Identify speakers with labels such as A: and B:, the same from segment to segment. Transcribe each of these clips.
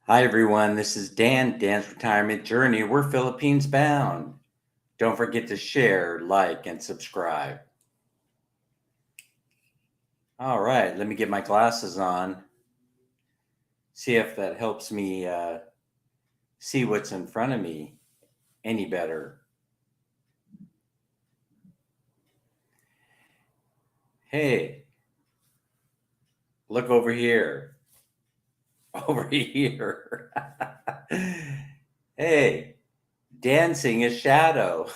A: Hi, everyone. This is Dan, Dan's Retirement Journey. We're Philippines bound. Don't forget to share, like, and subscribe. All right, let me get my glasses on, see if that helps me see what's in front of me any better. Hey, look over here. Over here. Hey, dancing is shadow.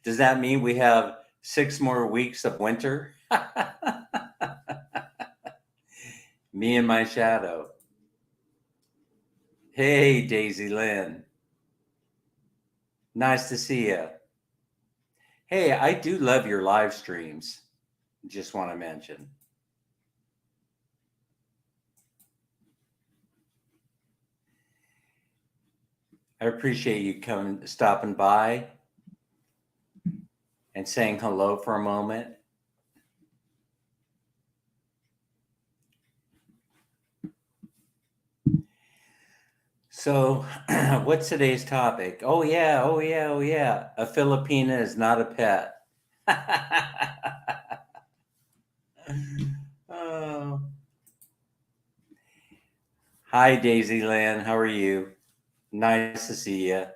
A: Does that mean we have 6 more weeks of winter? Me and my shadow. Hey, Daisy Lynn. Nice to see you. Hey, I do love your live streams. Just want to mention. I appreciate you stopping by and saying hello for a moment. So, what's today's topic? Oh yeah, oh yeah, oh yeah. A Filipina is not a pet. Oh. Hi, Daisy Lynn. How are you? Nice to see you.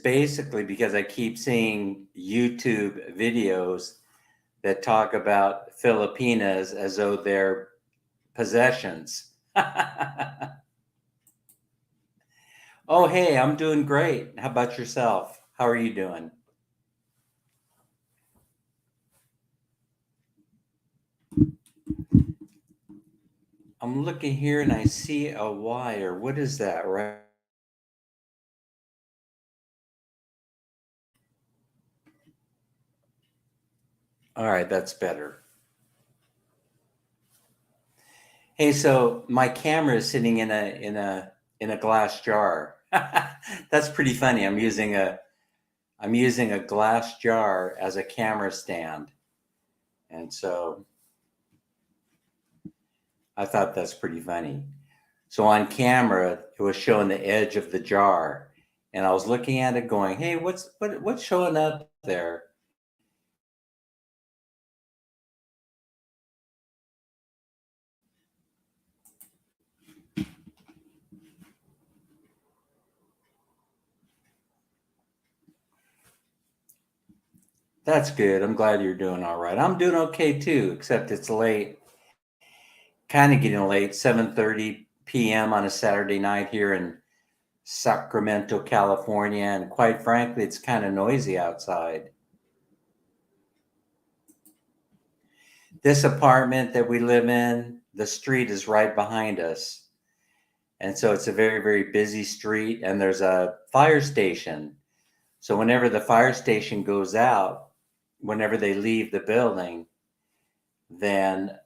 A: Basically, because I keep seeing YouTube videos that talk about Filipinas as though they're possessions. Oh, hey, I'm doing great. How about yourself? How are you doing? I'm looking here and I see a wire. What is that, right? All right, that's better. Hey, so my camera is sitting in a glass jar. That's pretty funny. I'm using a glass jar as a camera stand. And so I thought that's pretty funny. So on camera, it was showing the edge of the jar, and I was looking at it, going, "Hey, what's showing up there?" That's good. I'm glad you're doing all right. I'm doing okay too, except it's late, kind of getting late, 7:30 p.m. on a Saturday night here in Sacramento, California, and quite frankly, it's kind of noisy outside. This apartment that we live in, the street is right behind us. And so it's a very, very busy street, and there's a fire station. So whenever the fire station goes out, whenever they leave the building, then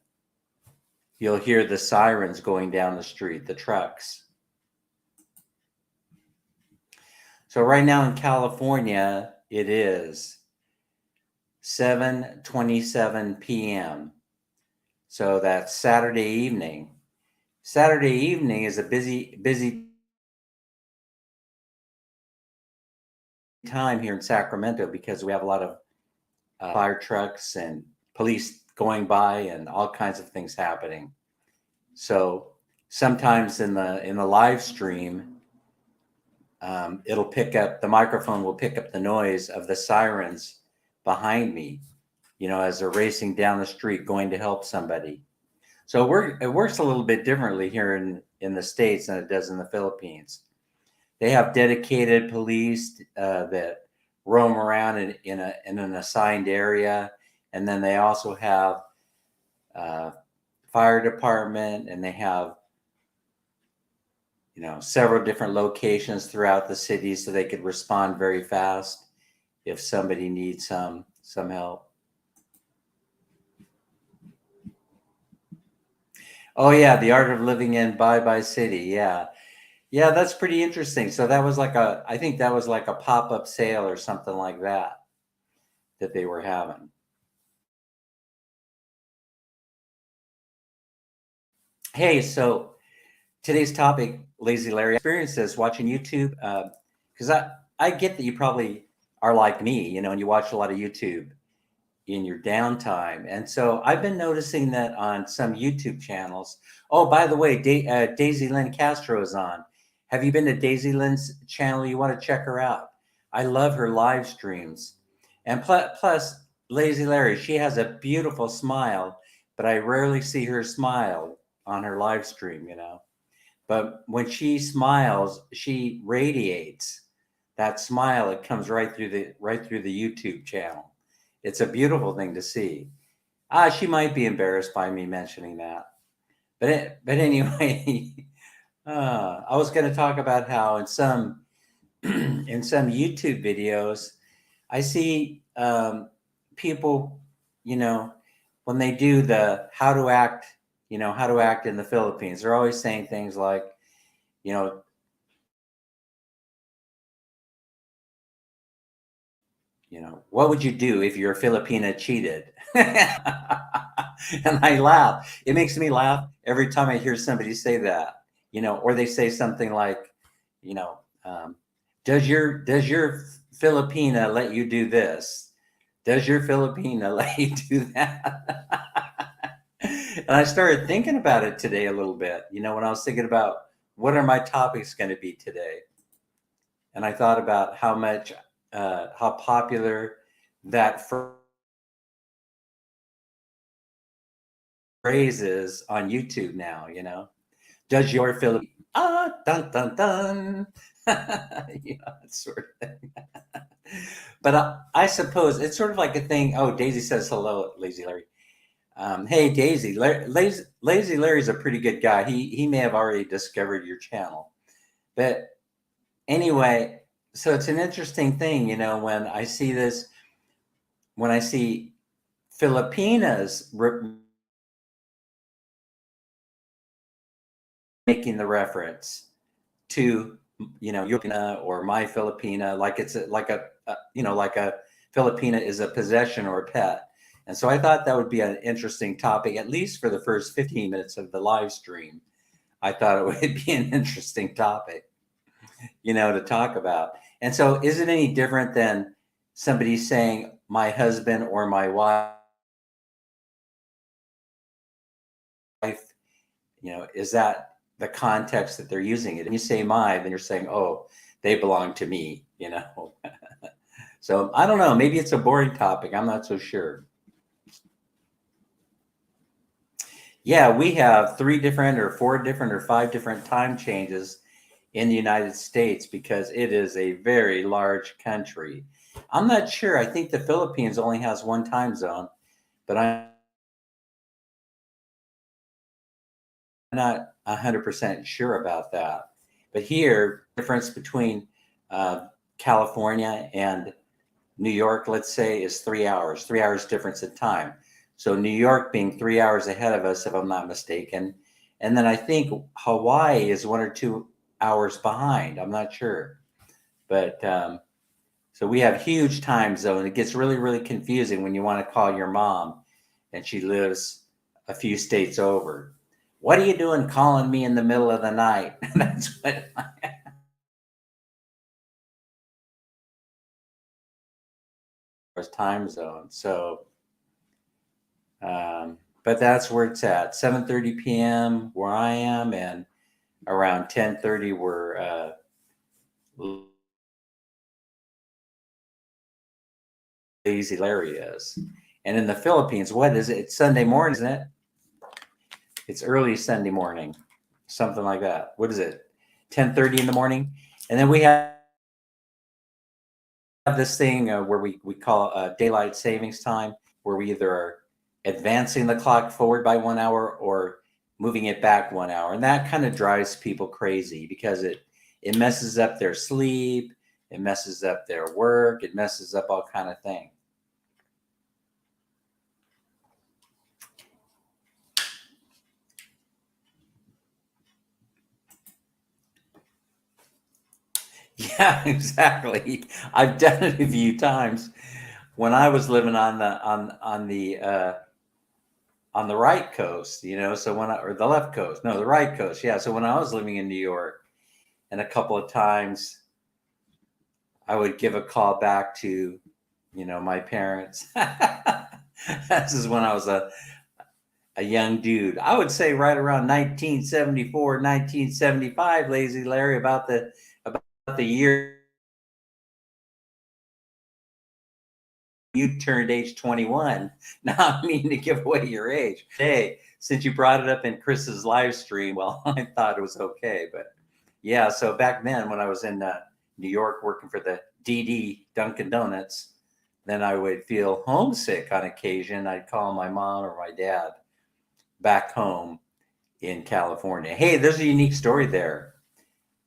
A: you'll hear the sirens going down the street, the trucks. So right now in California, it is 7:27 p.m. So that's Saturday evening. Saturday evening is a busy time here in Sacramento because we have a lot of fire trucks and police going by and all kinds of things happening. So sometimes in the live stream, it'll pick up the microphone will pick up the noise of the sirens behind me, as they're racing down the street going to help somebody. So it works a little bit differently here in the States than it does in the Philippines. They have dedicated police that roam around in an assigned area, and then they also have fire department, and they have several different locations throughout the city, so they could respond very fast if somebody needs some help. Oh yeah, the art of living in Bye Bye City. Yeah, yeah, that's pretty interesting. So I think that was like a pop up sale or something like that they were having. Hey, so today's topic, Lazy Larry, experiences watching YouTube. Because I get that you probably are like me, and you watch a lot of YouTube in your downtime. And so I've been noticing that on some YouTube channels. Oh, by the way, Daisy Lynn Castro is on. Have you been to Daisy Lynn's channel? You want to check her out. I love her live streams. And plus, Lazy Larry, she has a beautiful smile, but I rarely see her smile on her live stream. But when she smiles, she radiates that smile. It comes right through the YouTube channel. It's a beautiful thing to see. She might be embarrassed by me mentioning that, but anyway, I was going to talk about how in some in some YouTube videos, I see people, you know, when they do the how to act in the Philippines, they're always saying things like, you know, what would you do if your Filipina cheated? And I laugh. It makes me laugh every time I hear somebody say that, or they say something like, you know, um, does your Filipina let you do this? Does your Filipina let you do that? And I started thinking about it today a little bit, when I was thinking about what are my topics going to be today. And I thought about how popular that phrase is on YouTube now. Does your Philip dun dun dun? That sort of thing. But I suppose it's sort of like a thing. Oh, Daisy says hello, Lazy Larry. Hey, Daisy, Lazy Larry's a pretty good guy. He may have already discovered your channel, but anyway, so it's an interesting thing, when I see Filipinas making the reference to Filipina or my Filipina, like it's like a Filipina is a possession or a pet. And so I thought that would be an interesting topic, at least for the first 15 minutes of the live stream. I thought it would be an interesting topic, to talk about. And so is it any different than somebody saying my husband or my wife, is that the context that they're using it? And you say my, then you're saying, oh, they belong to me. So I don't know. Maybe it's a boring topic. I'm not so sure. Yeah, we have 3 different or 4 different or 5 different time changes in the United States because it is a very large country. I'm not sure. I think the Philippines only has one time zone, but I'm not 100% sure about that. But here, difference between California and New York, let's say, is 3 hours, 3 hours difference in time. So New York being 3 hours ahead of us, if I'm not mistaken. And then I think Hawaii is 1 or 2 hours behind. I'm not sure. But so we have huge time zone. It gets really, really confusing when you want to call your mom and she lives a few states over. What are you doing calling me in the middle of the night? That's what was time zone. So, but that's where it's at. 7:30 p.m. where I am, and around 10:30 where Lazy Larry is. And in the Philippines, what is it? It's Sunday morning, isn't it? It's early Sunday morning, something like that. What is it? 10:30 in the morning, and then we have this thing where we call daylight savings time, where we either are advancing the clock forward by 1 hour or moving it back 1 hour, and that kind of drives people crazy because it messes up their sleep, it messes up their work, it messes up all kind of things. Yeah, exactly. I've done it a few times when I was living on the on the right coast, so or the left coast, no, the right coast. Yeah. So when I was living in New York, and a couple of times I would give a call back to, my parents. This is when I was a young dude. I would say right around 1974, 1975, Lazy Larry, about the year you turned age 21. Now I mean to give away your age. Hey, since you brought it up in Chris's live stream, well, I thought it was okay. But yeah, so back then when I was in New York working for the DD Dunkin' Donuts, then I would feel homesick on occasion. I'd call my mom or my dad back home in California. Hey, there's a unique story there,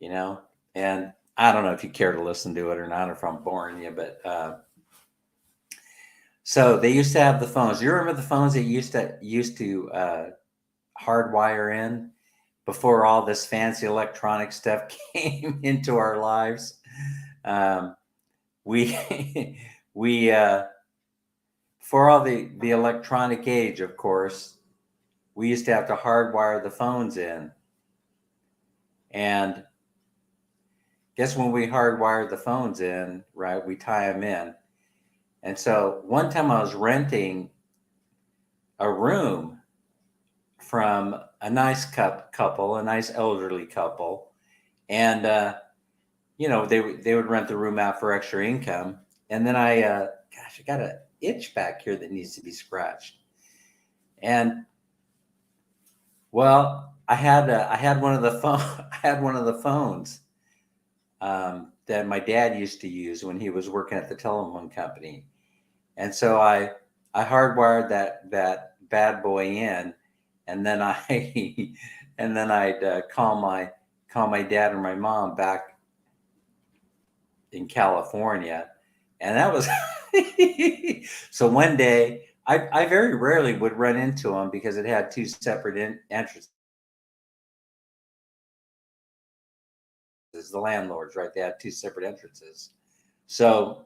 A: and I don't know if you care to listen to it or not, or if I'm boring you, but so they used to have the phones. You remember the phones that used to hardwire in before all this fancy electronic stuff came into our lives? We we for all the electronic age, of course, we used to have to hardwire the phones in. And guess when we hardwired the phones in, right? We tie them in. And so one time I was renting a room from a nice couple, a nice elderly couple, and they would rent the room out for extra income. And then I got an itch back here that needs to be scratched. And well, I had one of the phone I had one of the phones that my dad used to use when he was working at the telephone company, and so I hardwired that bad boy in, and then I'd call my dad or my mom back in California, and that was so one day I very rarely would run into them because it had two separate entrances. The landlords, right? They had two separate entrances. So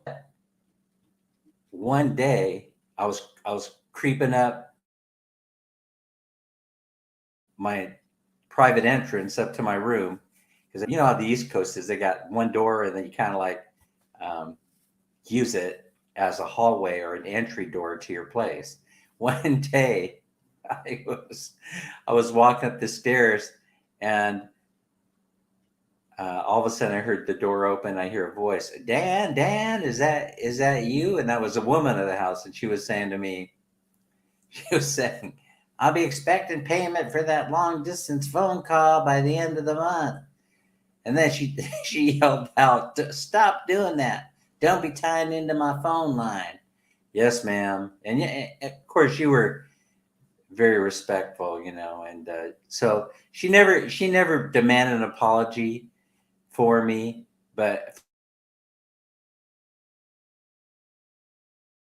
A: one day I was creeping up my private entrance up to my room, because you know how the East Coast is. They got one door, and then you kind of like um, use it as a hallway or an entry door to your place. One day, I was I was walking up the stairs, and all of a sudden I heard the door open. I hear a voice, Dan, is that you? And that was a woman of the house, and she was saying to me, she was saying, I'll be expecting payment for that long distance phone call by the end of the month. And then she she yelled out, "Stop doing that! Don't be tying into my phone line." Yes, ma'am. And yeah, of course you were very respectful, and so she never demanded an apology for me, but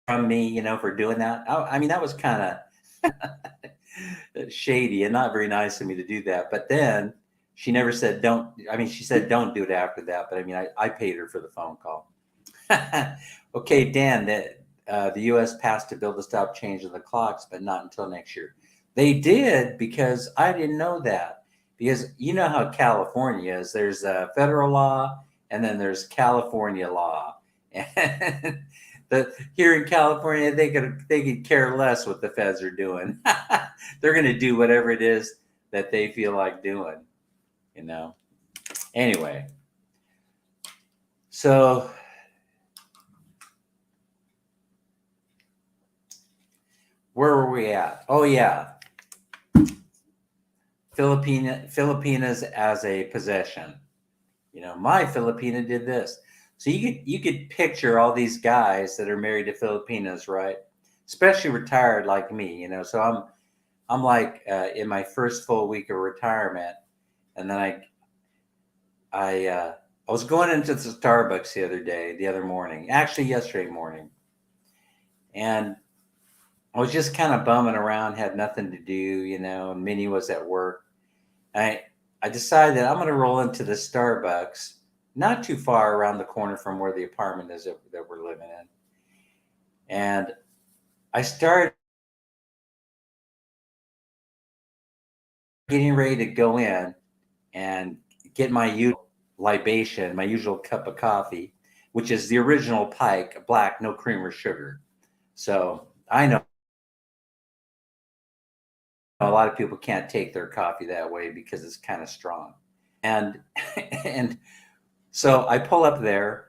A: from me, for doing that. I mean, that was kind of shady and not very nice of me to do that. But then she never said don't. I mean, she said don't do it after that. But I mean, I paid her for the phone call. Okay, Dan, the U.S. passed a bill to stop changing the clocks, but not until next year. They did, because I didn't know that. Because you know how California is. There's a federal law, and then there's California law. And here in California, they could care less what the feds are doing. They're going to do whatever it is that they feel like doing. Anyway, so where were we at? Oh yeah, Filipinas as a possession. My Filipina did this. So you could picture all these guys that are married to Filipinas, right? Especially retired like me. So I'm like in my first full week of retirement, and then I was going into the Starbucks the other morning, actually yesterday morning, and I was just kind of bumming around, had nothing to do, and Minnie was at work. I decided that I'm going to roll into the Starbucks, not too far around the corner from where the apartment is that we're living in. And I started getting ready to go in and get my usual libation, my usual cup of coffee, which is the original Pike, black, no cream or sugar. So I know a lot of people can't take their coffee that way because it's kind of strong. And and so I pull up there,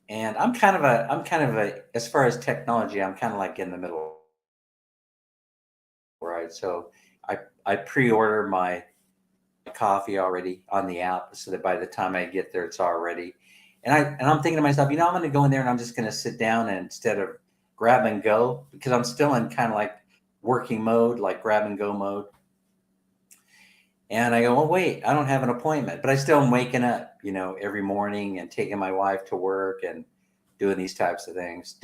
A: and I'm kind of a as far as technology, I'm kind of like in the middle, right? So I pre-order my coffee already on the app so that by the time I get there, it's already. And I'm thinking to myself, I'm going to go in there and I'm just going to sit down, and instead of grab and go, because I'm still in kind of like working mode, like grab and go mode. And I go, oh wait, I don't have an appointment, but I still am waking up, every morning and taking my wife to work and doing these types of things,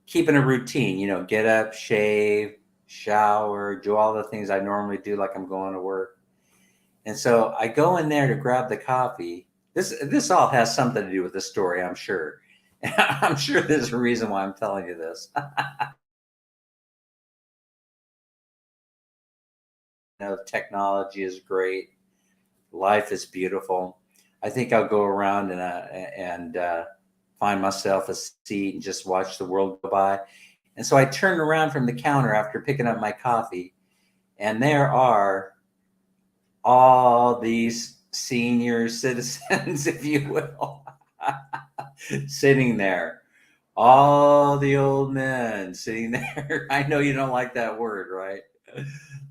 A: keeping a routine, get up, shave, shower, do all the things I normally do, like I'm going to work. And so I go in there to grab the coffee. This all has something to do with the story, I'm sure. I'm sure there's a reason why I'm telling you this. Technology is great. Life is beautiful. I think I'll go around and find myself a seat and just watch the world go by. And so I turned around from the counter after picking up my coffee, and there are all these senior citizens, if you will, sitting there. All the old men sitting there. I know you don't like that word, right?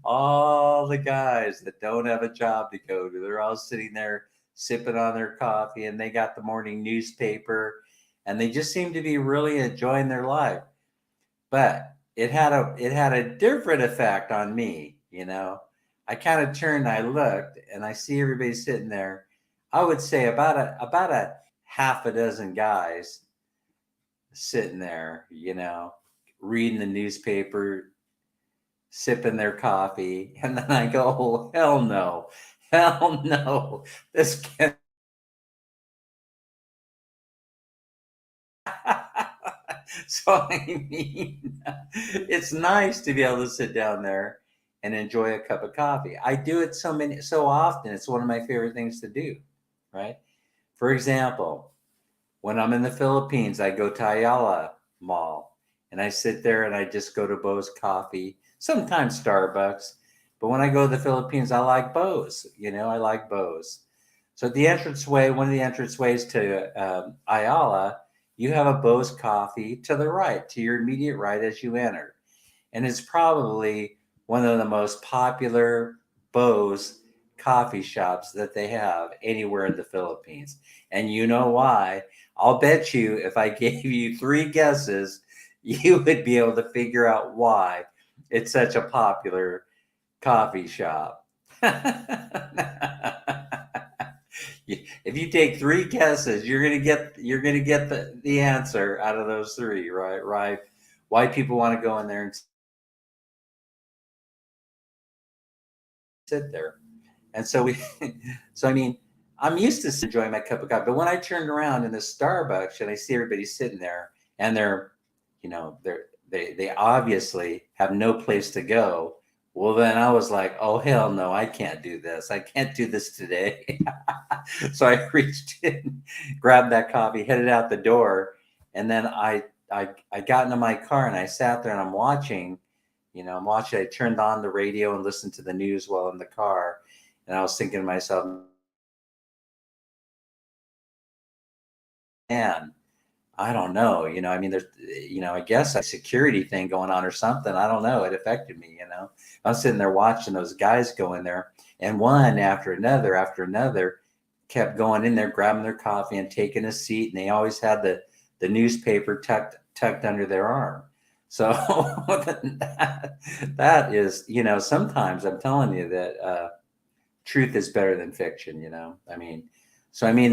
A: All the guys that don't have a job to go to, they're all sitting there sipping on their coffee, and they got the morning newspaper, and they just seem to be really enjoying their life. But it had a different effect on me. I kind of turned, I looked, and I see everybody sitting there. I would say about a half a dozen guys sitting there, reading the newspaper, sipping their coffee. And then I go, oh, hell no, hell no. This can So I mean, it's nice to be able to sit down there and enjoy a cup of coffee. I do it so often. It's one of my favorite things to do, right? For example, when I'm in the Philippines, I go to Ayala Mall, and I sit there and I just go to Bo's Coffee, sometimes Starbucks. But when I go to the Philippines, I like Bo's. I like Bo's. So at the entranceway, one of the entranceways to Ayala, you have a Bo's Coffee to the right, to your immediate right as you enter. And it's probably one of the most popular Bo's coffee shops that they have anywhere in the Philippines. And you know why? I'll bet you if I gave you three guesses, you would be able to figure out why it's such a popular coffee shop. If you take three guesses, you're gonna get the answer out of those three, right? Right? Why people want to go in there and sit there. And so so I mean, I'm used to enjoying my cup of coffee, but when I turned around in the Starbucks and I see everybody sitting there, and they obviously have no place to go. Well, then I was like, oh hell no, I can't do this. I can't do this today. So I reached in, grabbed that coffee, headed out the door, and then I got into my car and I sat there and I'm watching. I'm watching. I turned on the radio and listened to the news while in the car, and I was thinking to myself, man, I don't know. I mean, I guess a security thing going on or something. I don't know. It affected me. I was sitting there watching those guys go in there, and one after another kept going in there, grabbing their coffee and taking a seat. And they always had the newspaper tucked under their arm. So that is, sometimes I'm telling you that truth is better than fiction. I mean,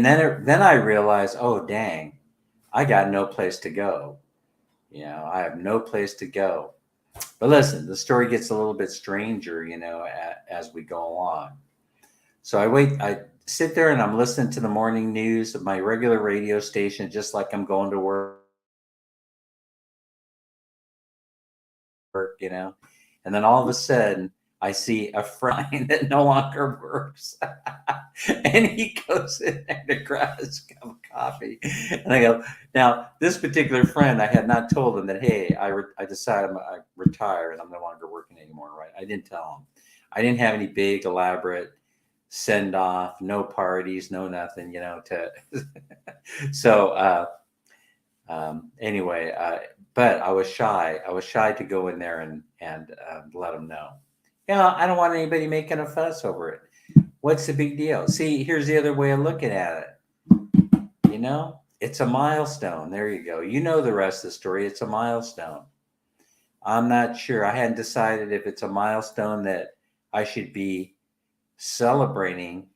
A: then I realized, oh, dang, I got no place to go. I have no place to go. But listen, the story gets a little bit stranger, as we go along. So I sit there and I'm listening to the morning news of my regular radio station, just like I'm going to work. And then all of a sudden I see a friend that no longer works. And he goes in there to grab his cup of coffee. And I go, now, this particular friend, I had not told him that, hey, I decided I retire and I'm no longer working anymore, right? I didn't tell him. I didn't have any big, elaborate send off, no parties, no nothing, to. So, anyway, but I was shy. I was shy to go in there and let them know. Yeah, I don't want anybody making a fuss over it. What's the big deal? See, here's the other way of looking at it. It's a milestone. There you go. You know the rest of the story. It's a milestone. I'm not sure. I hadn't decided if it's a milestone that I should be celebrating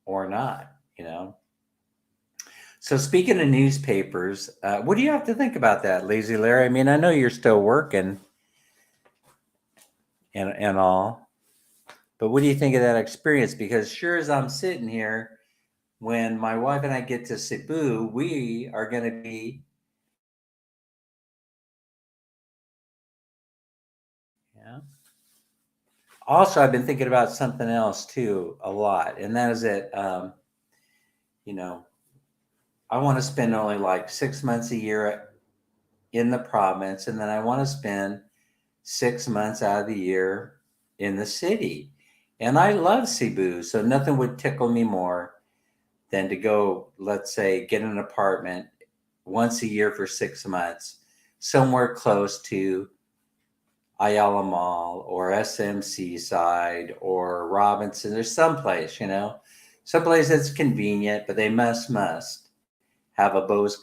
A: or not, So speaking of newspapers, what do you have to think about that, Lazy Larry? I mean, I know you're still working and all, but what do you think of that experience? Because sure as I'm sitting here, when my wife and I get to Cebu, we are going to be, yeah. Also, I've been thinking about something else too a lot, and that is that, you know, I want to spend only like 6 months a year in the province, and then I want to spend 6 months out of the year in the city. And I love Cebu, so nothing would tickle me more than to go, let's say, get an apartment once a year for 6 months somewhere close to Ayala Mall or SMC side or Robinson. There's someplace, someplace that's convenient, but they must have a Bose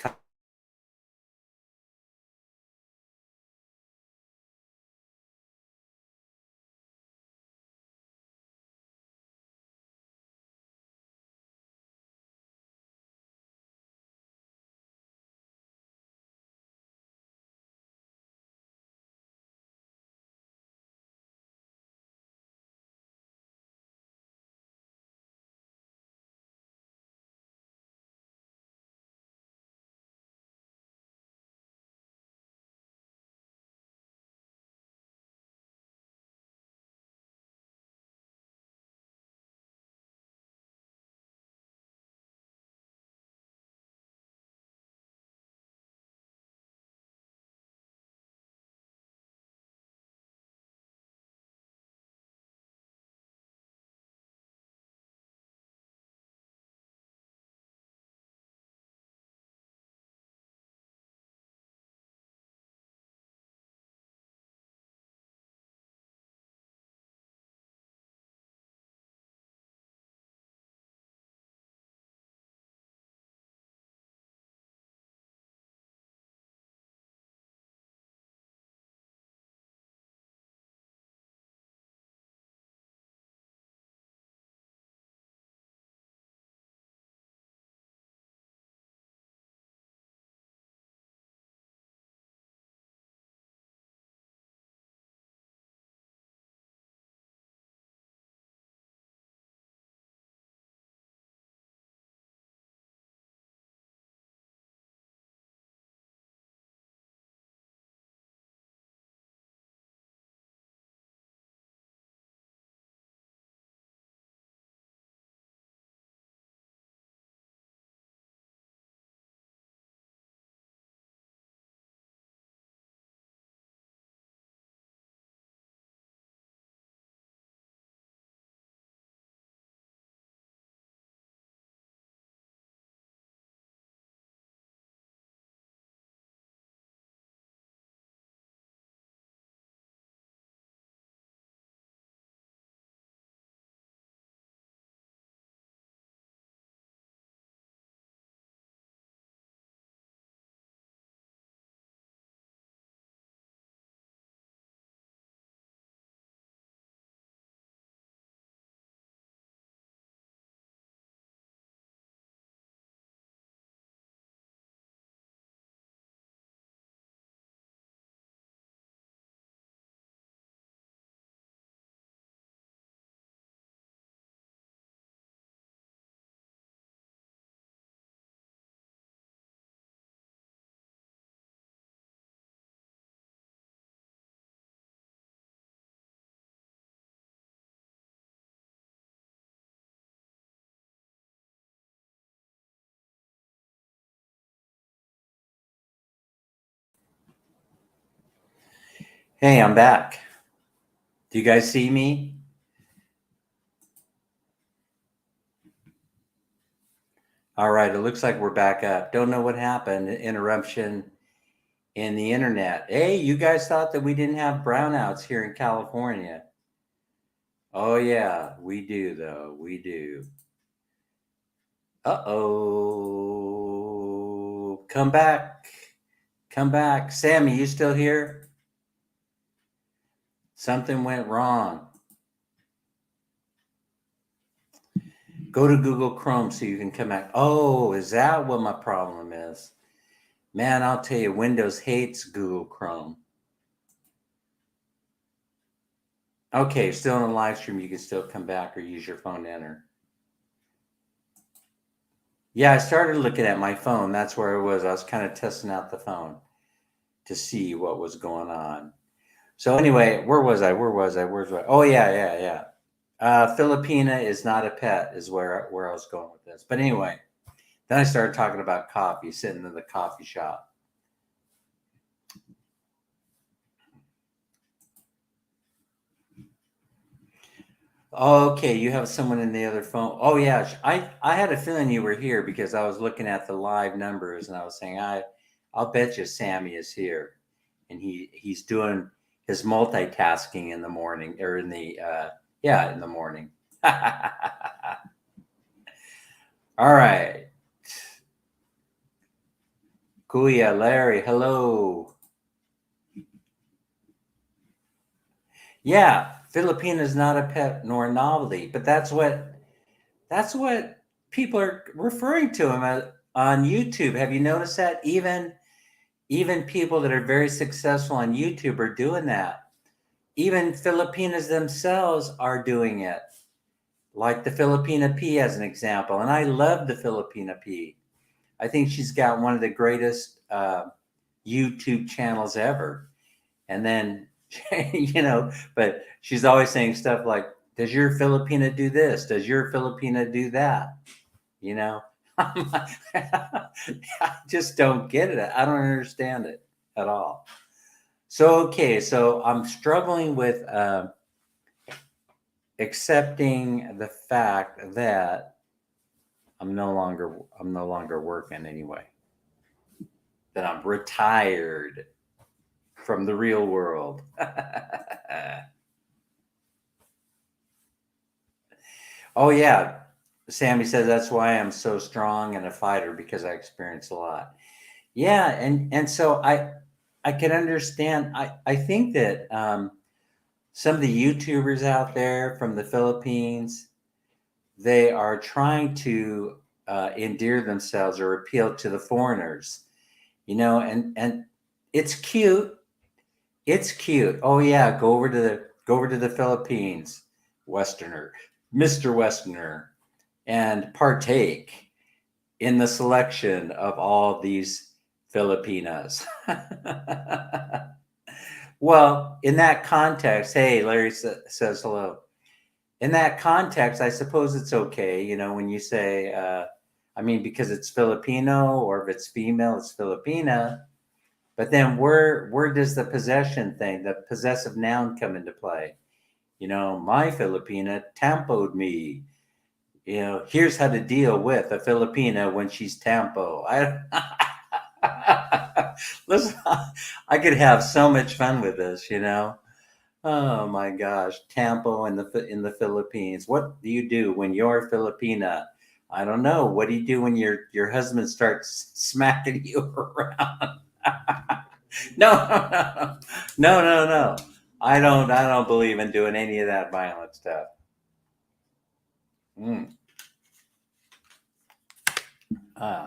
A: Hey, I'm back. Do you guys see me? All right, it looks like we're back up. Don't know what happened. Interruption in the internet. Hey, you guys thought that we didn't have brownouts here in California. Oh, yeah, we do, though. We do. Uh-oh. Come back. Come back. Sammy, you still here? Something went wrong. Go to Google Chrome so you can come back. Oh, is that what my problem is? Man, I'll tell you, Windows hates Google Chrome. Okay, still in the live stream, you can still come back or use your phone to enter. Yeah, I started looking at my phone. That's where I was. I was kind of testing out the phone to see what was going on. So anyway, where was I? Oh, yeah. Filipina is not a pet is where I was going with this. But anyway, then I started talking about coffee, sitting in the coffee shop. Okay, you have someone in the other phone. Oh yeah, I had a feeling you were here because I was looking at the live numbers and I was saying I'll bet you Sammy is here, and he's doing his multitasking in the morning or in the in the morning. All right, Kuya, Larry, hello. Yeah, Filipina is not a pet nor a novelty, but that's what people are referring to him as on YouTube. Have you noticed that? Even people that are very successful on YouTube are doing that. Even Filipinas themselves are doing it. Like the Filipina P as an example. And I love the Filipina P. I think she's got one of the greatest YouTube channels ever. And then, but she's always saying stuff like, does your Filipina do this? Does your Filipina do that? You know, I just don't get it. I don't understand it at all. So, okay, so I'm struggling with accepting the fact that I'm no longer working anyway. That I'm retired from the real world. Oh yeah, Sammy says that's why I'm so strong and a fighter because I experience a lot. Yeah, and so I can understand. I think that some of the YouTubers out there from the Philippines, they are trying to endear themselves or appeal to the foreigners, and it's cute. It's cute. Oh yeah, go over to the Philippines, Westerner, Mr. Westerner, and partake in the selection of all these Filipinas. Well, in that context, hey, Larry says hello. In that context, I suppose it's okay, when you say, because it's Filipino, or if it's female, it's Filipina. But then where does the possession thing, the possessive noun, come into play? My Filipina tampoed me. Here's how to deal with a Filipina when she's tampo. Listen, I could have so much fun with this. Oh my gosh, Tampo in the Philippines. What do you do when you're Filipina? I don't know. What do you do when your husband starts smacking you around? No, no. I don't believe in doing any of that violent stuff. Mm. Ah.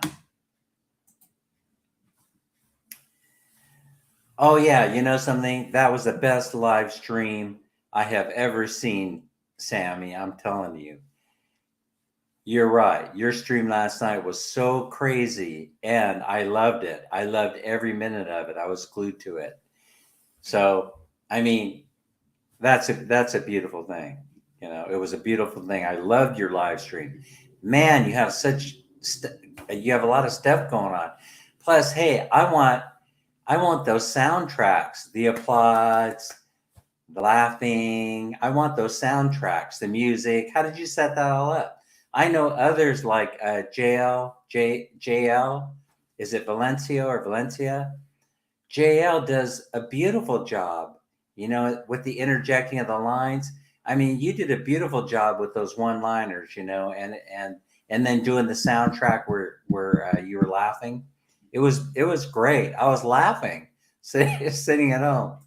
A: Oh yeah, you know something? That was the best live stream I have ever seen, Sammy. I'm telling you. You're right. Your stream last night was so crazy and I loved it. I loved every minute of it. I was glued to it. So, I mean, that's a beautiful thing. It was a beautiful thing. I loved your live stream. Man, you have a lot of stuff going on. Plus, hey, I want those soundtracks, the applause, the laughing. I want those soundtracks, the music. How did you set that all up? I know others like JL. Is it Valencia or Valencia? JL does a beautiful job, with the interjecting of the lines. I mean, you did a beautiful job with those one-liners, and then doing the soundtrack where you were laughing. It was great. I was laughing sitting at home.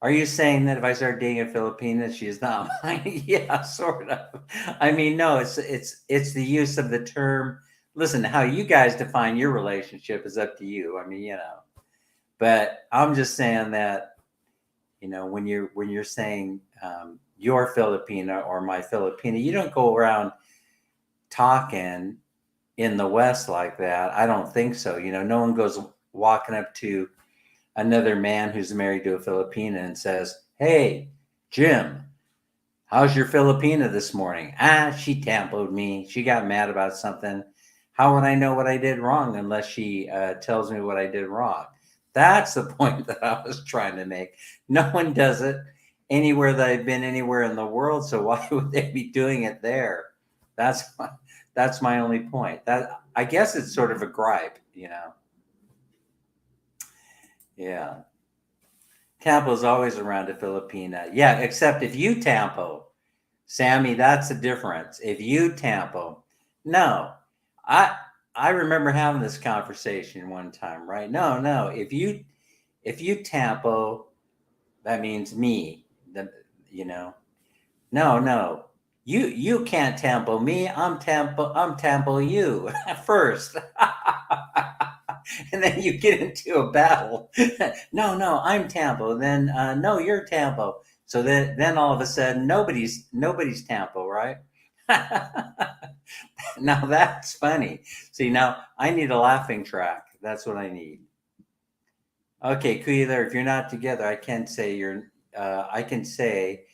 A: Are you saying that if I start dating a Filipina, she's not mine? Yeah, sort of. I mean, no, it's the use of the term. Listen, how you guys define your relationship is up to you. I mean, but I'm just saying that, when you're saying your Filipina or my Filipina, you don't go around talking in the West like that. I don't think so. No one goes walking up to another man who's married to a Filipina and says, "Hey, Jim, how's your Filipina this morning?" She tampoed me. She got mad about something. How would I know what I did wrong unless she tells me what I did wrong? That's the point that I was trying to make. No one does it anywhere that I've been anywhere in the world, so why would they be doing it there? That's my only point. That, I guess, it's sort of a gripe. Yeah. Tampo's always around a Filipina. Yeah, except if you tampo, Sammy, that's the difference. If you tampo, no, I I remember having this conversation one time, right? No, no. If you tampo, that means me. You know. No, no. You can't tampo me. I'm tampo you first. And then you get into a battle. No, no, I'm Tampo. Then no, you're Tampo. So then all of a sudden nobody's Tampo, right? Now that's funny. See, now I need a laughing track. That's what I need. Okay, Kuiler, if you're not together, I can say you're. I can say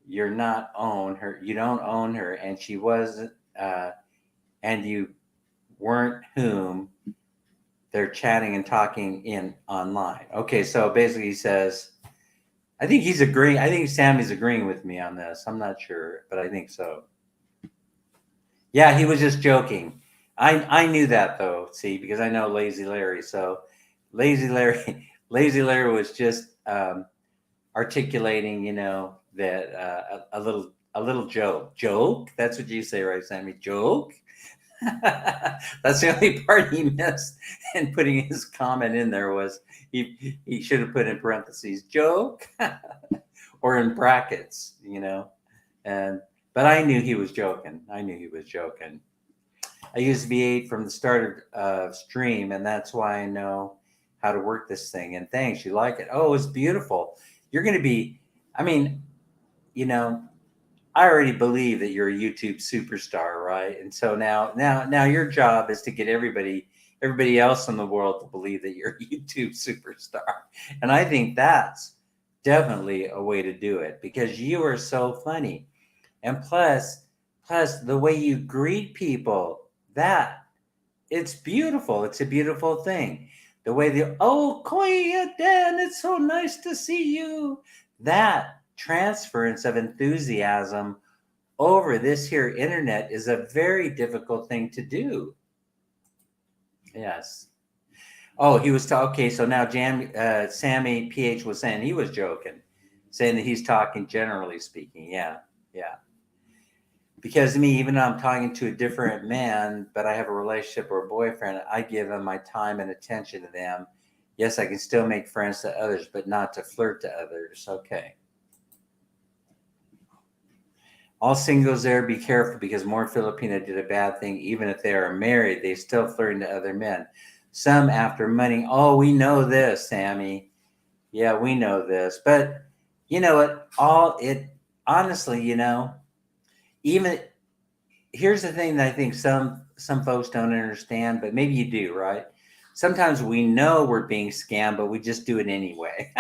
A: you're not own her. You don't own her, and she wasn't. And you weren't whom they're chatting and talking in online. Okay, so basically he says, I think he's agreeing. I think Sammy's agreeing with me on this. I'm not sure, but I think so. Yeah, he was just joking. I knew that though, see, because I know Lazy Larry. So Lazy Larry, Lazy Larry was just articulating, that a little joke. Joke? That's what you say, right, Sammy? Joke? That's the only part he missed. And putting his comment in there was he should have put in parentheses joke or in brackets. And but I knew he was joking. I knew he was joking. I used V8 from the start of stream, and that's why I know how to work this thing. And thanks, you like it? Oh, it's beautiful. You're going to be. I mean, you know, I already believe that you're a YouTube superstar, right? And so now your job is to get everybody else in the world to believe that you're a YouTube superstar. And I think that's definitely a way to do it because you are so funny. And plus the way you greet people, that it's beautiful. It's a beautiful thing. The way Koya Dan, it's so nice to see you. That transference of enthusiasm over this here internet is a very difficult thing to do. Yes. Oh, he was okay. So now Sammy PH was saying he was joking, saying that he's talking generally speaking. Yeah, yeah. Because to me, even though I'm talking to a different man, but I have a relationship or a boyfriend, I give them my time and attention to them. Yes, I can still make friends to others, but not to flirt to others. Okay. All singles there, be careful because more Filipina did a bad thing. Even if they are married, they still flirting to other men. Some after money. Oh, we know this, Sammy. Yeah, we know this. But you know what? Honestly, even here's the thing that I think some folks don't understand, but maybe you do, right? Sometimes we know we're being scammed, but we just do it anyway.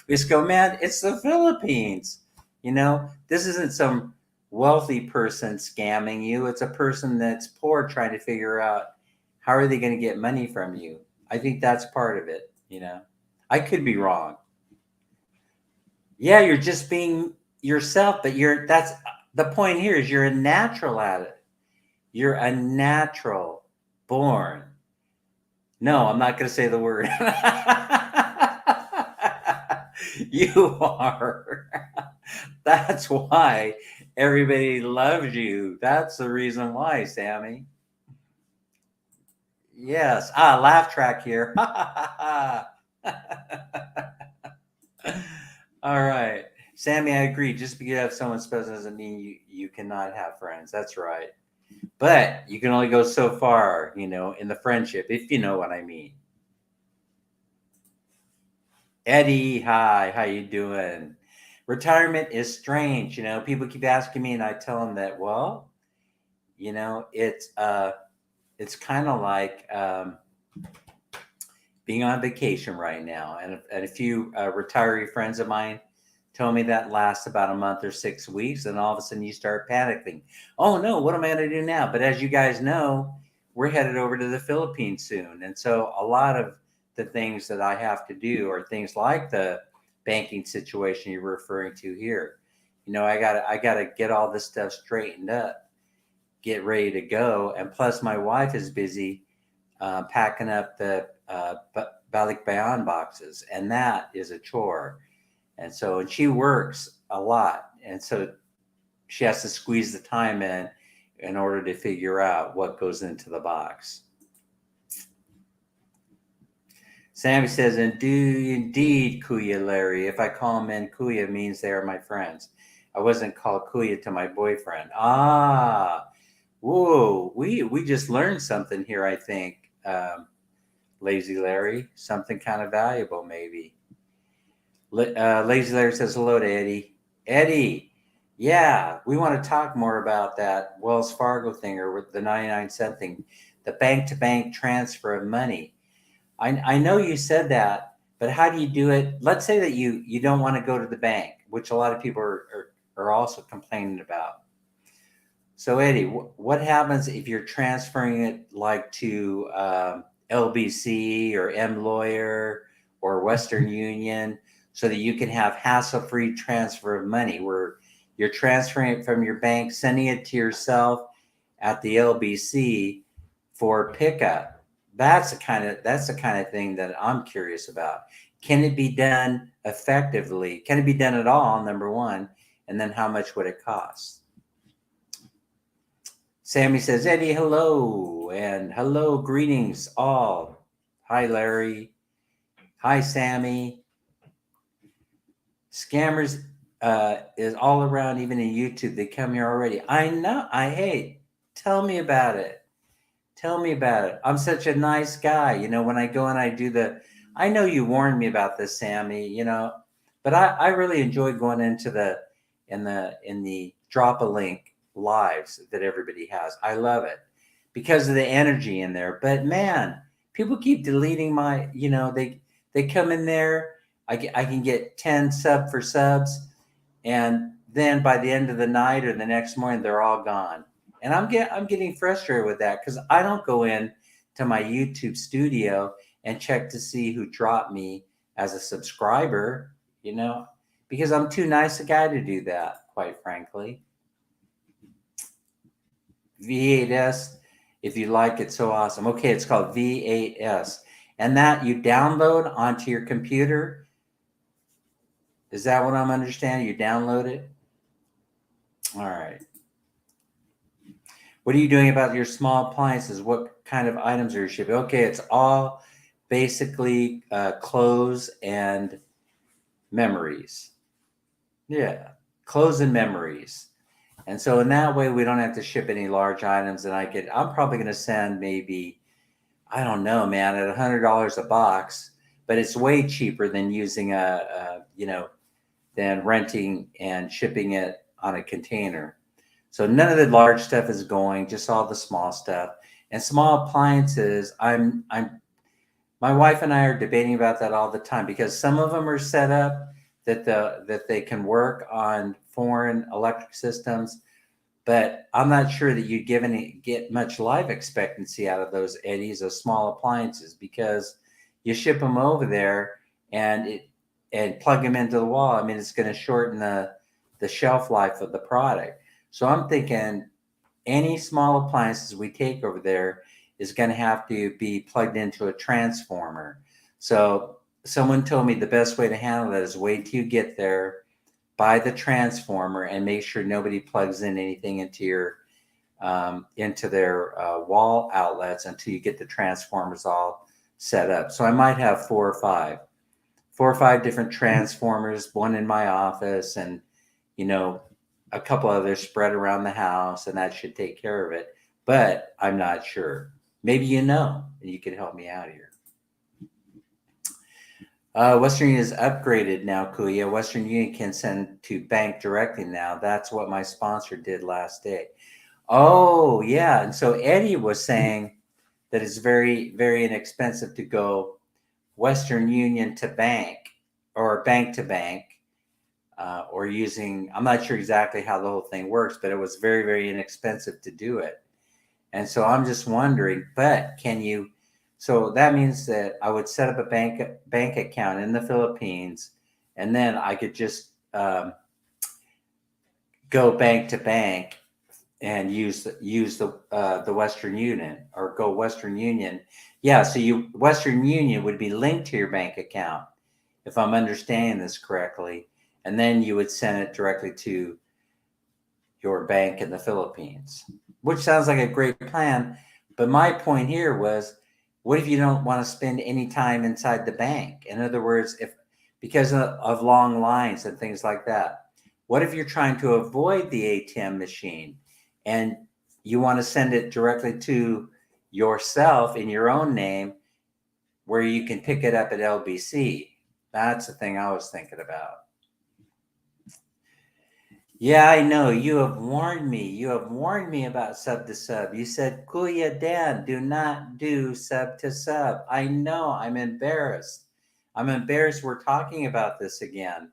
A: We just go, man, it's the Philippines. This isn't some wealthy person scamming you. It's a person that's poor trying to figure out How are they going to get money from you? I think that's part of it, I could be wrong. Yeah, you're just being yourself, but that's the point here is you're a natural at it. You're a natural born. No, I'm not going to say the word. You are. That's why everybody loves you. That's the reason why, Sammy. Yes. Laugh track here. All right. Sammy, I agree. Just because you have someone special doesn't mean you cannot have friends. That's right. But you can only go so far, in the friendship, if you know what I mean. Eddie, hi, how you doing? Retirement is strange. People keep asking me and I tell them that, well, it's kind of like being on vacation right now. And a few retiree friends of mine told me that lasts about a month or 6 weeks. And all of a sudden you start panicking. Oh no, what am I going to do now? But as you guys know, we're headed over to the Philippines soon. And so a lot of the things that I have to do are things like the banking situation you're referring to here. I gotta get all this stuff straightened up, get ready to go. And plus my wife is busy packing up the balikbayan boxes, and that is a chore. And she works a lot, and so she has to squeeze the time in order to figure out what goes into the box. Sammy says, indeed, Kuya Larry. If I call men Kuya, means they are my friends. I wasn't called Kuya to my boyfriend. Whoa, we just learned something here, I think. Lazy Larry, something kind of valuable, maybe. Lazy Larry says hello to Eddie. Eddie, yeah, we want to talk more about that Wells Fargo thing or with the 99-cent thing, the bank-to-bank transfer of money. I know you said that, but how do you do it? Let's say that you don't want to go to the bank, which a lot of people are also complaining about. So Eddie, what happens if you're transferring it like to LBC or M Lawyer or Western Union so that you can have hassle-free transfer of money where you're transferring it from your bank, sending it to yourself at the LBC for pickup? That's the kind of thing that I'm curious about. Can it be done effectively? Can it be done at all, number one? And then how much would it cost? Sammy says, Eddie, hello. And hello, greetings all. Hi, Larry. Hi, Sammy. Scammers is all around, even in YouTube. They come here already. I know. Tell me about it. Tell me about it. I'm such a nice guy. When I go and I do I know you warned me about this, Sammy, but I really enjoy going into in the drop a link lives that everybody has. I love it because of the energy in there. But man, people keep deleting my, they come in there. I can get 10 subs, and then by the end of the night or the next morning, they're all gone. And I'm getting frustrated with that because I don't go in to my YouTube studio and check to see who dropped me as a subscriber, because I'm too nice a guy to do that, quite frankly. V8S, if you like it, so awesome. Okay, it's called V8S. And that you download onto your computer. Is that what I'm understanding? You download it? All right. What are you doing about your small appliances? What kind of items are you shipping? Okay, it's all basically clothes and memories. Yeah, clothes and memories. And so in that way, we don't have to ship any large items. And I'm probably going to send maybe, I don't know, man, at $100 a box, but it's way cheaper than using than renting and shipping it on a container. So none of the large stuff is going, just all the small stuff. And small appliances, my wife and I are debating about that all the time because some of them are set up that they can work on foreign electric systems, but I'm not sure that you'd get much life expectancy out of those Eddies, those small appliances, because you ship them over there and plug them into the wall. I mean, it's going to shorten the shelf life of the product. So I'm thinking any small appliances we take over there is going to have to be plugged into a transformer. So someone told me the best way to handle that is wait till you get there, buy the transformer, and make sure nobody plugs in anything into their wall outlets until you get the transformers all set up. So I might have four or five different transformers, one in my office, and you know, a couple others spread around the house, and that should take care of it. But I'm not sure. Maybe you know, and you can help me out here. Western Union is upgraded now, Kuya. Western Union can send to bank directly now. That's what my sponsor did last day. Oh, yeah. And so Eddie was saying that it's very, very inexpensive to go Western Union to bank or bank to bank or using, I'm not sure exactly how the whole thing works, but it was very, very inexpensive to do it. And so I'm just wondering, but can you, so that means that I would set up a bank account in the Philippines, and then I could just go bank to bank and use the Western Union or go Western Union. Yeah, so Western Union would be linked to your bank account, if I'm understanding this correctly, and then you would send it directly to your bank in the Philippines, which sounds like a great plan. But my point here was, what if you don't want to spend any time inside the bank? In other words, if because of long lines and things like that, what if you're trying to avoid the ATM machine and you want to send it directly to yourself in your own name where you can pick it up at LBC? That's the thing I was thinking about. Yeah, I know. You have warned me. You have warned me about sub to sub. You said, Kuya Dan, do not do sub to sub. I know. I'm embarrassed. I'm embarrassed we're talking about this again.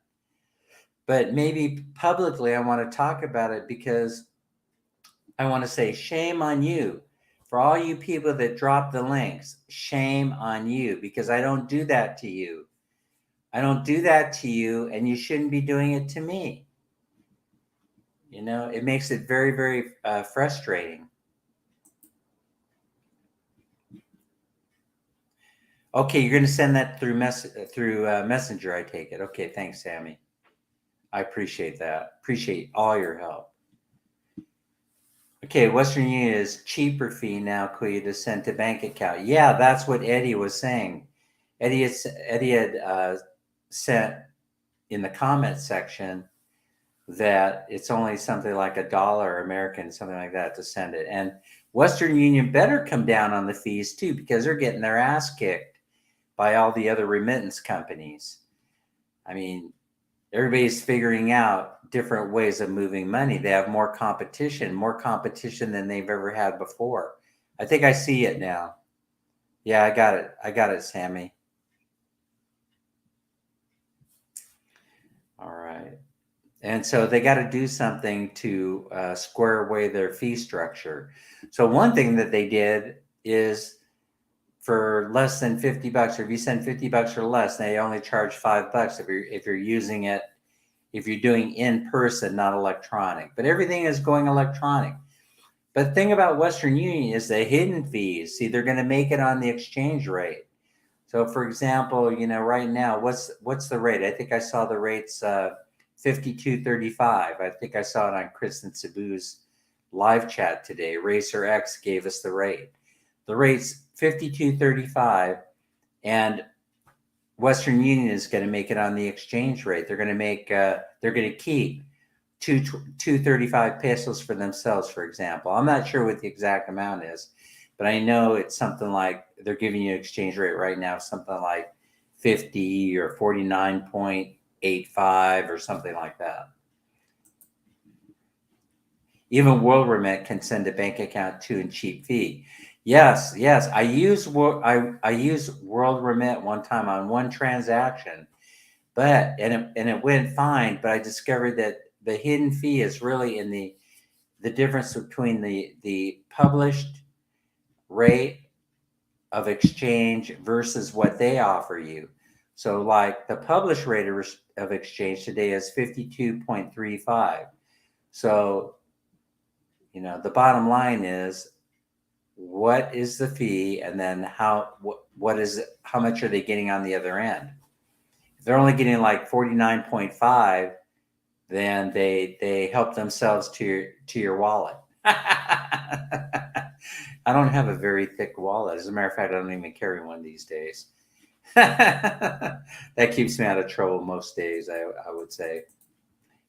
A: But maybe publicly, I want to talk about it because I want to say shame on you. For all you people that drop the links, shame on you because I don't do that to you. I don't do that to you, and you shouldn't be doing it to me. You know, it makes it very, very frustrating. Okay, you're going to send that through Messenger, I take it. Okay, thanks, Sammy. I appreciate that. Appreciate all your help. Okay, Western Union is cheaper fee now, Kuya, to send to bank account. Yeah, that's what Eddie was saying. Eddie had sent in the comment section that it's only something like $1 American, something like that, to send it. And Western Union better come down on the fees too, because they're getting their ass kicked by all the other remittance companies. I mean, everybody's figuring out different ways of moving money. They have more competition than they've ever had before. I think I see it now. Yeah, I got it, Sammy. All right. And so they got to do something to square away their fee structure. So one thing that they did is for less than $50, or if you send $50 or less, they only charge $5 if you're using it, if you're doing in person, not electronic. But everything is going electronic. But the thing about Western Union is the hidden fees. See, they're going to make it on the exchange rate. So, for example, right now, what's the rate? I think I saw the rates 52.35. I think I saw it on Kristen Sabu's live chat today. Racer X gave us the rate. The rate's 52.35, and Western Union is going to make it on the exchange rate. They're going to keep 235 pesos for themselves, for example. I'm not sure what the exact amount is, but I know it's something like they're giving you an exchange rate right now, something like 50 or 49.85 or something like that. Even World Remit can send a bank account to and cheap fee. Yes. I use World Remit one time on one transaction, but it went fine. But I discovered that the hidden fee is really in the the difference between the published rate of exchange versus what they offer you. So, like the published rate of exchange today is 52.35. So, the bottom line is what is the fee, and then what is it, how much are they getting on the other end? If they're only getting like 49.5, then they help themselves to your wallet. I don't have a very thick wallet. As a matter of fact, I don't even carry one these days. That keeps me out of trouble most days, I would say.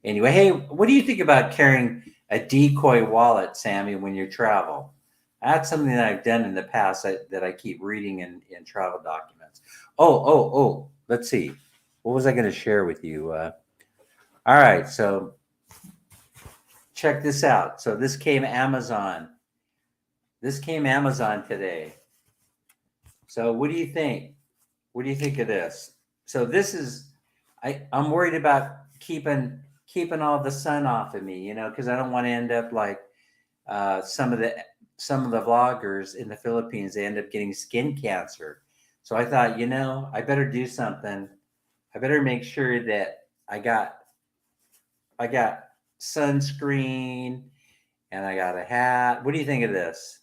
A: Anyway, hey, what do you think about carrying a decoy wallet, Sammy, when you travel? That's something that I've done in the past that I keep reading in travel documents. Oh, let's see. What was I going to share with you? All right, so check this out. So this came Amazon. This came Amazon today. So what do you think? What do you think of this? So this is, I'm worried about keeping all the sun off of me, because I don't want to end up like some of the vloggers in the Philippines. They end up getting skin cancer. So I thought, I better do something. I better make sure that I got sunscreen and I got a hat. What do you think of this?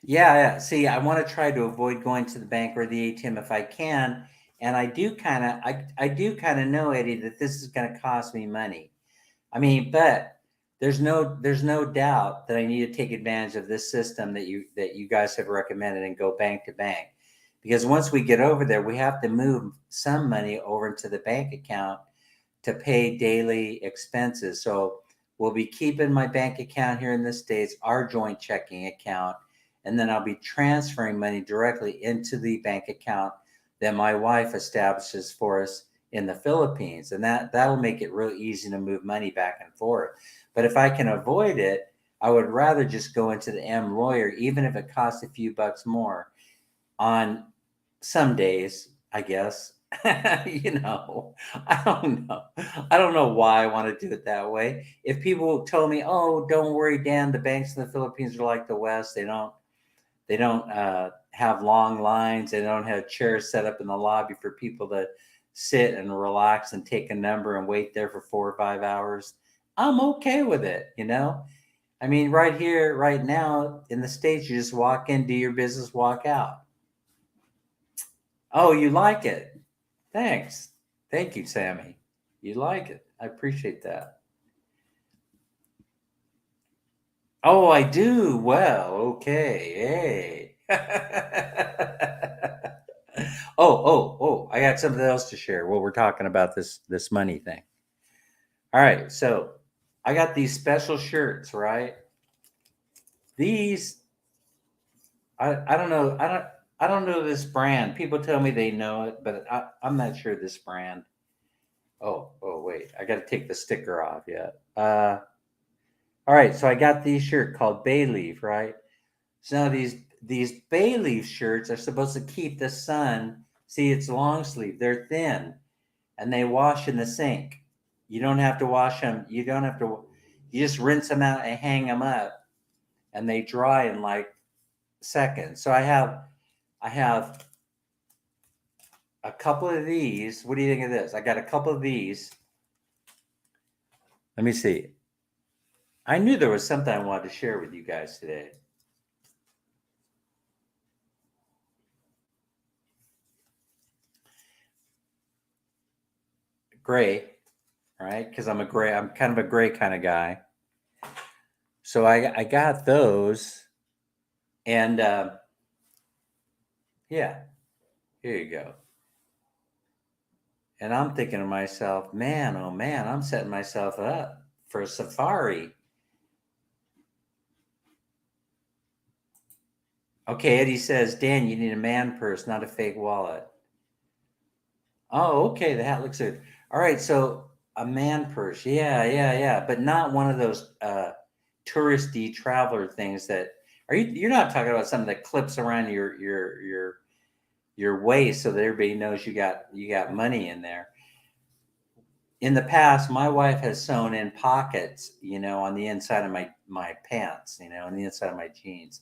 A: Yeah. See, I want to try to avoid going to the bank or the ATM if I can. And I do kind of know, Eddie, that this is going to cost me money. I mean, but there's no doubt that I need to take advantage of this system that you guys have recommended and go bank to bank. Because once we get over there, we have to move some money over into the bank account to pay daily expenses. So we'll be keeping my bank account here in the States, our joint checking account, and then I'll be transferring money directly into the bank account that my wife establishes for us in the Philippines. And that'll make it real easy to move money back and forth. But if I can avoid it, I would rather just go into the M Lawyer, even if it costs a few bucks more on some days, I guess. I don't know. I don't know why I want to do it that way. If people told me, "Oh, don't worry, Dan, the banks in the Philippines are like the West. They don't have long lines. They don't have chairs set up in the lobby for people to sit and relax and take a number and wait there for 4 or 5 hours." I'm okay with it. I mean, right here, right now in the States, you just walk in, do your business, walk out. Oh, you like it? Thanks. Thank you, Sammy. You like it. I appreciate that. Oh, I do. Well, okay. Hey. Oh, I got something else to share while we're talking about this money thing. All right, so I got these special shirts, right? These I don't know. I don't know this brand. People tell me they know it, but I'm not sure this brand. Oh wait, I got to take the sticker off yet. All right, so I got these shirt called Bay Leaf, right? So now these Bay Leaf shirts are supposed to keep the sun. See, it's long sleeve. They're thin, and they wash in the sink. You don't have to wash them. You don't have to. You just rinse them out and hang them up, and they dry in like seconds. So I have a couple of these. What do you think of this? I got a couple of these. Let me see. I knew there was something I wanted to share with you guys today. Gray, right? Because I'm kind of a gray kind of guy. So I got those, and yeah, here you go. And I'm thinking to myself, man, oh man, I'm setting myself up for a safari. Okay, Eddie says, Dan, you need a man purse, not a fake wallet. Oh, okay, the hat looks good. All right, so a man purse, yeah, but not one of those touristy traveler things that you're not talking about something that clips around your your waist so that everybody knows you got money in there. In the past, my wife has sewn in pockets, on the inside of my pants, on the inside of my jeans.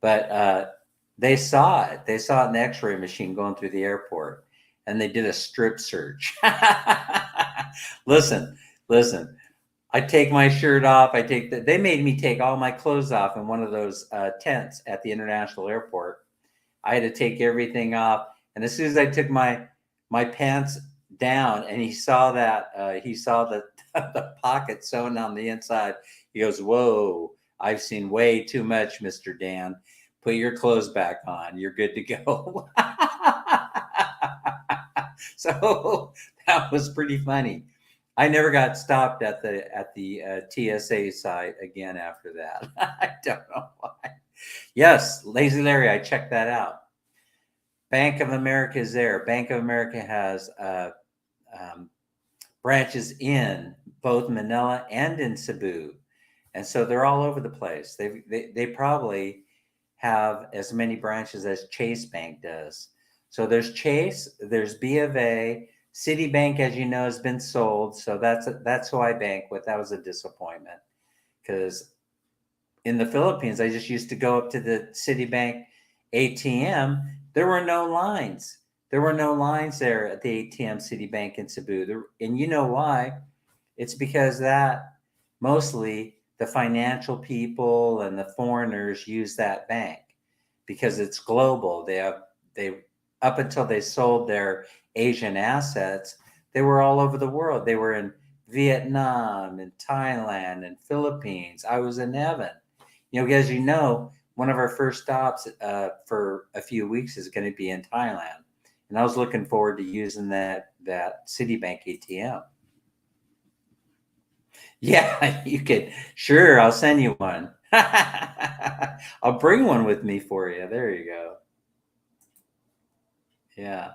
A: But they saw it. They saw it in the X-ray machine going through the airport, and they did a strip search. listen, listen. I take my shirt off. They made me take all my clothes off in one of those tents at the international airport. I had to take everything off, and as soon as I took my pants down, and he saw the the pocket sewn on the inside. He goes, "Whoa! I've seen way too much, Mr. Dan. Put your clothes back on. You're good to go." So that was pretty funny. I never got stopped at the TSA site again after that. I don't know why. Yes, Lazy Larry, I checked that out. Bank of America is there. Bank of America has um, branches in both Manila and in Cebu, and so they're all over the place. They probably have as many branches as Chase Bank does. So there's Chase, there's B of A, Citibank, as you know, has been sold. So that's who I bank with. That was a disappointment because in the Philippines, I just used to go up to the Citibank ATM. There were no lines. There were no lines there at the ATM Citibank in Cebu. And you know why? It's because that mostly the financial people and the foreigners use that bank because it's global. They up until they sold their Asian assets, they were all over the world. They were in Vietnam and Thailand and Philippines. I was in heaven. As you know, one of our first stops for a few weeks is going to be in Thailand, and I was looking forward to using that Citibank ATM. Yeah, you could. Sure, I'll send you one. I'll bring one with me for you. There you go. Yeah.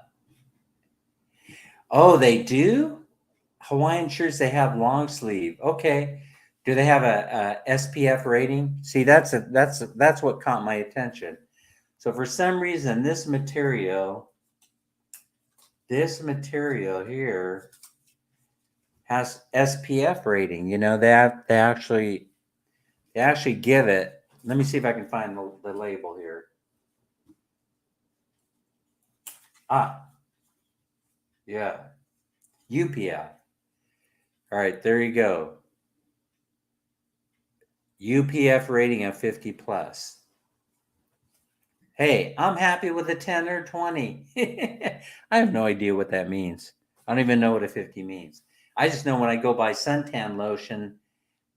A: Oh, they do? Hawaiian shirts, they have long sleeve. Okay. Do they have a SPF rating? See, that's what caught my attention. So for some reason, this material here has SPF rating. They actually give it. Let me see if I can find the label here. Ah, yeah, UPF. All right, there you go. UPF rating of 50 plus. Hey, I'm happy with a 10 or 20. I have no idea what that means. I don't even know what a 50 means. I just know when I go buy suntan lotion,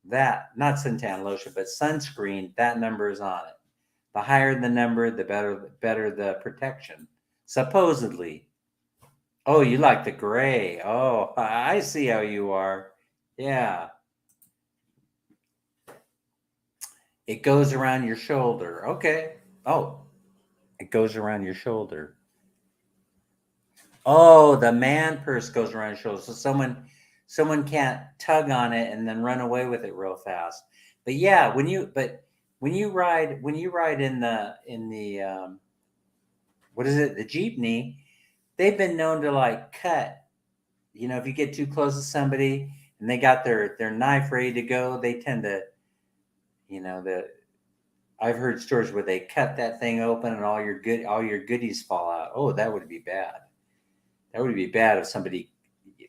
A: not suntan lotion, but sunscreen, that number is on it. The higher the number, the better the protection. Supposedly. Oh, you like the gray. Oh, I see how you are. Yeah. It goes around your shoulder. Okay. Oh, it goes around your shoulder. Oh, the man purse goes around your shoulder. So someone can't tug on it and then run away with it real fast. But yeah, when you ride in the what is it, the jeepney, they've been known to like cut. If you get too close to somebody and they got their knife ready to go, they tend to, the I've heard stories where they cut that thing open and all your goodies fall out. Oh, that would be bad. That would be bad if somebody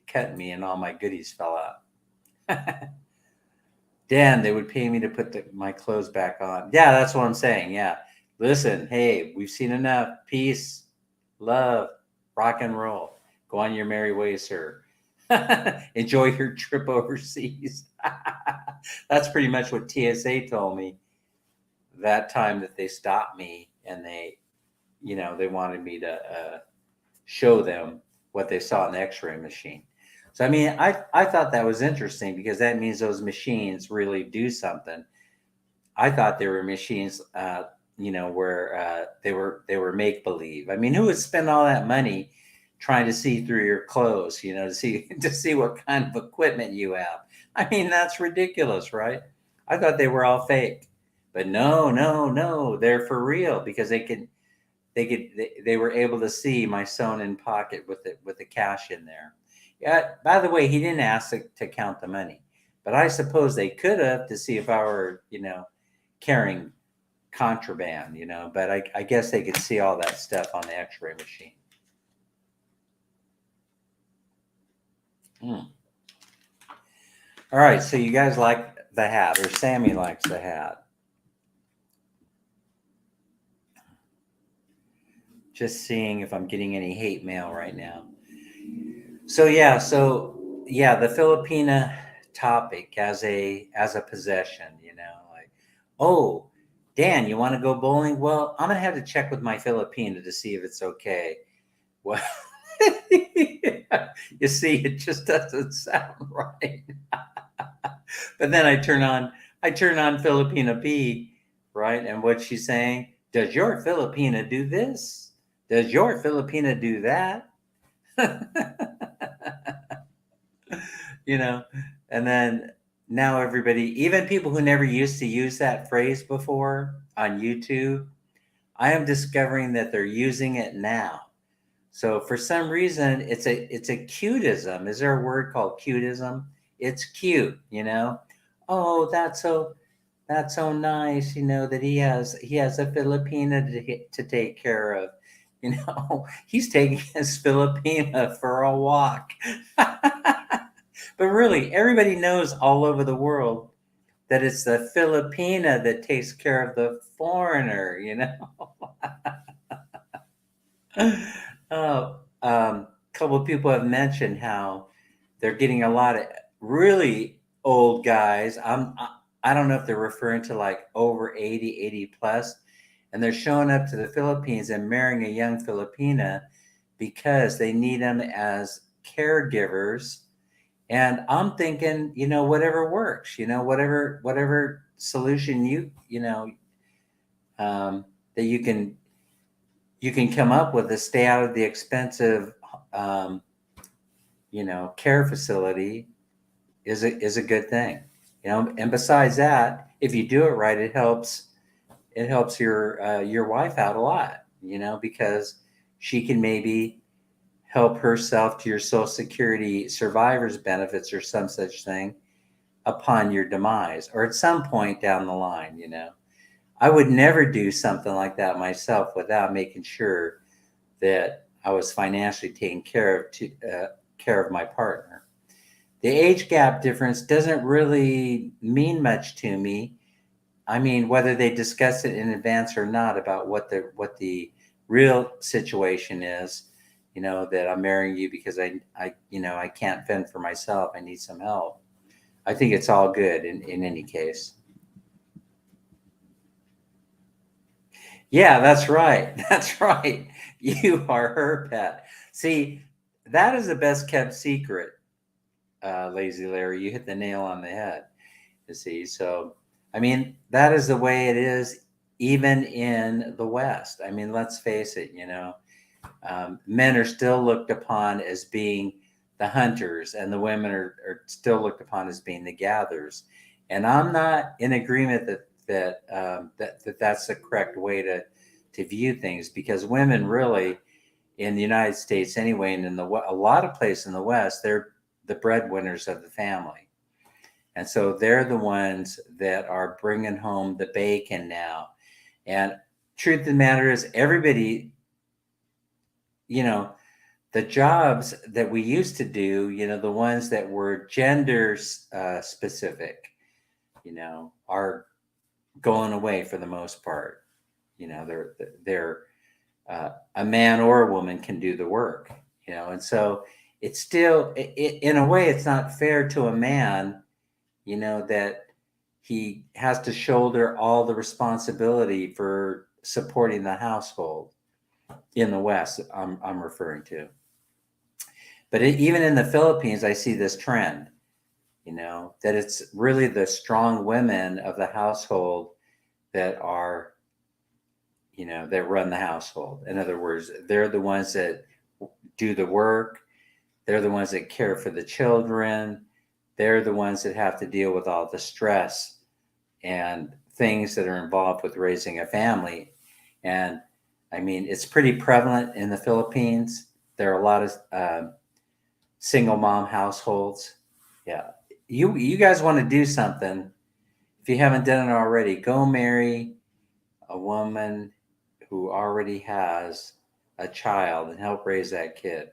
A: cut me and all my goodies fell out. Dan, they would pay me to put my clothes back on. Yeah, that's what I'm saying. Yeah. Listen, hey, we've seen enough. Peace, love, rock and roll. Go on your merry way, sir. Enjoy your trip overseas. That's pretty much what TSA told me that time that they stopped me, and they wanted me to show them what they saw in the X-ray machine. So I mean, I thought that was interesting because that means those machines really do something. I thought they were machines, where they were make believe. I mean, who would spend all that money trying to see through your clothes? To see to see what kind of equipment you have. I mean, that's ridiculous, right? I thought they were all fake, but no, no, no, they're for real because they were able to see my sewn in pocket with the cash in there. Yeah. By the way, he didn't ask to count the money, but I suppose they could have to see if I were, carrying contraband, but I guess they could see all that stuff on the X-ray machine. All right, so you guys like the hat, or Sammy likes the hat. Just seeing if I'm getting any hate mail right now. So yeah, the Filipina topic as a possession, like, oh, Dan, you want to go bowling? Well, I'm gonna have to check with my Filipina to see if it's okay. Well, you see, it just doesn't sound right. But then I turn on Filipina B, right? And what's she saying? Does your Filipina do this? Does your Filipina do that? And then now everybody, even people who never used to use that phrase before on YouTube, I am discovering that they're using it now. So for some reason, it's a cutism. Is there a word called cutism? It's cute, Oh, that's so nice, that he has a Filipina to take care of. He's taking his Filipina for a walk. But really, everybody knows all over the world that it's the Filipina that takes care of the foreigner, Oh, a couple of people have mentioned how they're getting a lot of really old guys. I don't know if they're referring to like over 80 plus, and they're showing up to the Philippines and marrying a young Filipina because they need them as caregivers. And I'm thinking, whatever works, whatever solution that you can come up with to stay out of the expensive, care facility is a good thing, And besides that, if you do it right, it helps your wife out a lot, because she can maybe help herself to your Social Security survivor's benefits or some such thing upon your demise or at some point down the line, I would never do something like that myself without making sure that I was financially taking care of my partner. The age gap difference doesn't really mean much to me. I mean, whether they discuss it in advance or not about what the real situation is, that I'm marrying you because I can't fend for myself. I need some help. I think it's all good in any case. Yeah, that's right. That's right. You are her pet. See, that is the best kept secret, Lazy Larry. You hit the nail on the head. You see, so I mean, that is the way it is, even in the West. I mean, let's face it. Men are still looked upon as being the hunters, and the women are still looked upon as being the gatherers. And I'm not in agreement that's the correct way to view things, because women really, in the United States anyway, and in a lot of places in the West, they're the breadwinners of the family. And so they're the ones that are bringing home the bacon now. And truth of the matter is, everybody, the jobs that we used to do, the ones that were gender specific, are going away for the most part. They're a man or a woman can do the work, and so it's still, in a way, it's not fair to a man, that he has to shoulder all the responsibility for supporting the household in the West. I'm referring to, but even in the Philippines, I see this trend, that it's really the strong women of the household that are, that run the household. In other words, they're the ones that do the work. They're the ones that care for the children. They're the ones that have to deal with all the stress and things that are involved with raising a family. And I mean, it's pretty prevalent in the Philippines. There are a lot of single mom households. Yeah, you guys want to do something. If you haven't done it already, go marry a woman who already has a child and help raise that kid.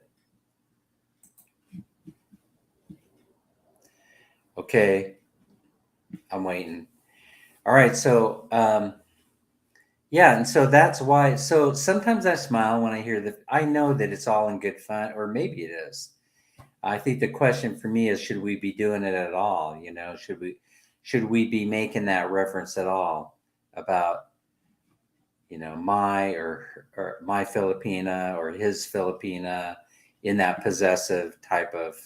A: Okay, I'm waiting. All right, so yeah, and so that's why. So sometimes I smile when I hear that. I know that it's all in good fun, or maybe it is. I think the question for me is, should we be doing it at all? You know, should we be making that reference at all about, my or my Filipina or his Filipina in that possessive type of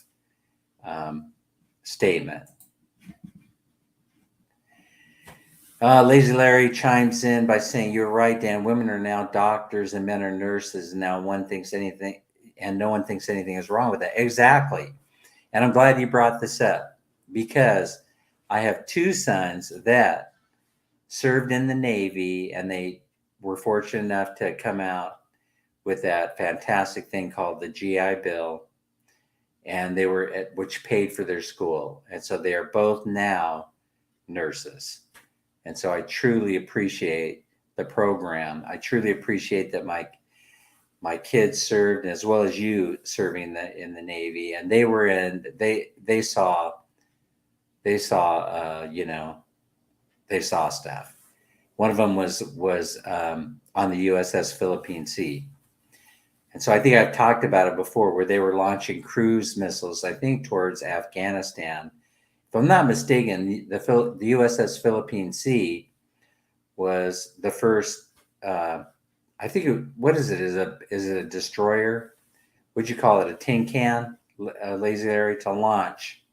A: statement? Lazy Larry chimes in by saying, "You're right, Dan. Women are now doctors and men are nurses, and now one thinks anything, and no one thinks anything is wrong with that." Exactly. And I'm glad you brought this up because I have two sons that served in the Navy, and they were fortunate enough to come out with that fantastic thing called the GI Bill, and which paid for their school. And so they are both now nurses. And so I truly appreciate the program. I truly appreciate that my kids served as well as you serving in the Navy, and they saw stuff. One of them was on the USS Philippine Sea, and so I think I've talked about it before, where they were launching cruise missiles, I think, towards Afghanistan. If I'm not mistaken, the USS Philippine Sea was the first. I think what is it? Is it a destroyer? Would you call it a tin can, Lazy Larry, to launch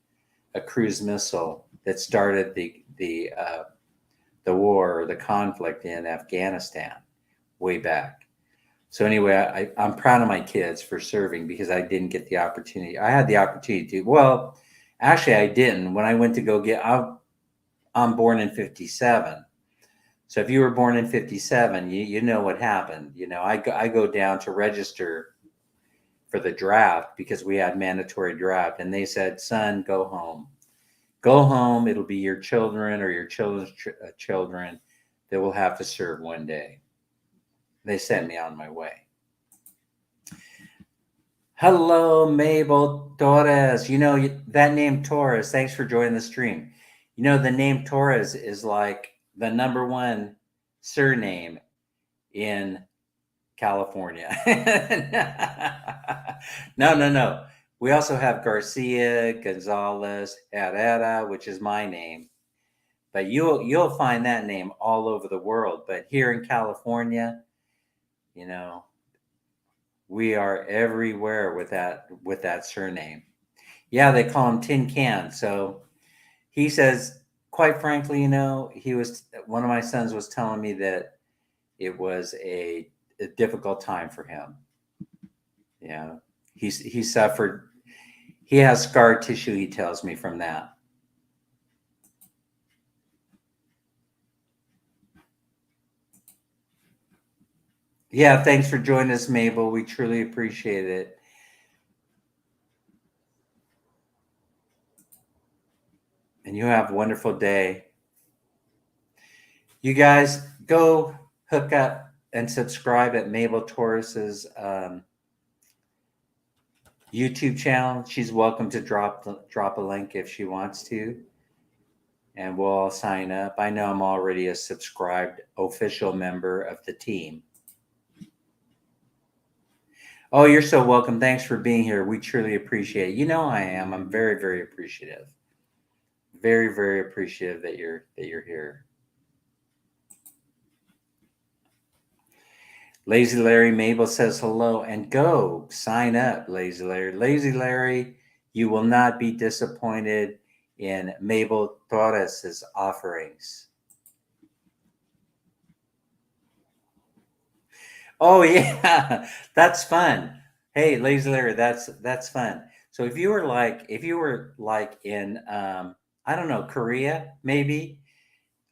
A: a cruise missile that started the war or the conflict in Afghanistan way back. So anyway, I'm proud of my kids for serving because I didn't get the opportunity. I had the opportunity to. Well, actually, I didn't. When I went to go I'm born in '57. So if you were born in '57, you know what happened. I go down to register for the draft because we had mandatory draft, and they said, "Son, go home. Go home. It'll be your children or your children's children that will have to serve one day." They sent me on my way. Hello, Mabel Torres. That name Torres. Thanks for joining the stream. The name Torres is like the number one surname in California. No, no, no. We also have Garcia, Gonzalez, Herrera, which is my name. But you'll find that name all over the world. But here in California, you know, we are everywhere with that surname. Yeah, they call him Tin Can. So he says, quite frankly, one of my sons was telling me that it was a difficult time for him. Yeah, he suffered. He has scar tissue. He tells me from that. Yeah, thanks for joining us, Mabel. We truly appreciate it. And you have a wonderful day. You guys go hook up and subscribe at Mabel Torres's YouTube channel. She's welcome to drop a link if she wants to, and we'll all sign up. I know I'm already a subscribed official member of the team. Oh, you're so welcome. Thanks for being here. We truly appreciate it. I am. I'm very, very appreciative. Very, very appreciative that you're here. Lazy Larry Mabel says hello, and go sign up, Lazy Larry. Lazy Larry, you will not be disappointed in Mabel Torres's offerings. Oh yeah, that's fun. Hey, Lazy Larry, that's fun. So if you were like in I don't know, Korea, maybe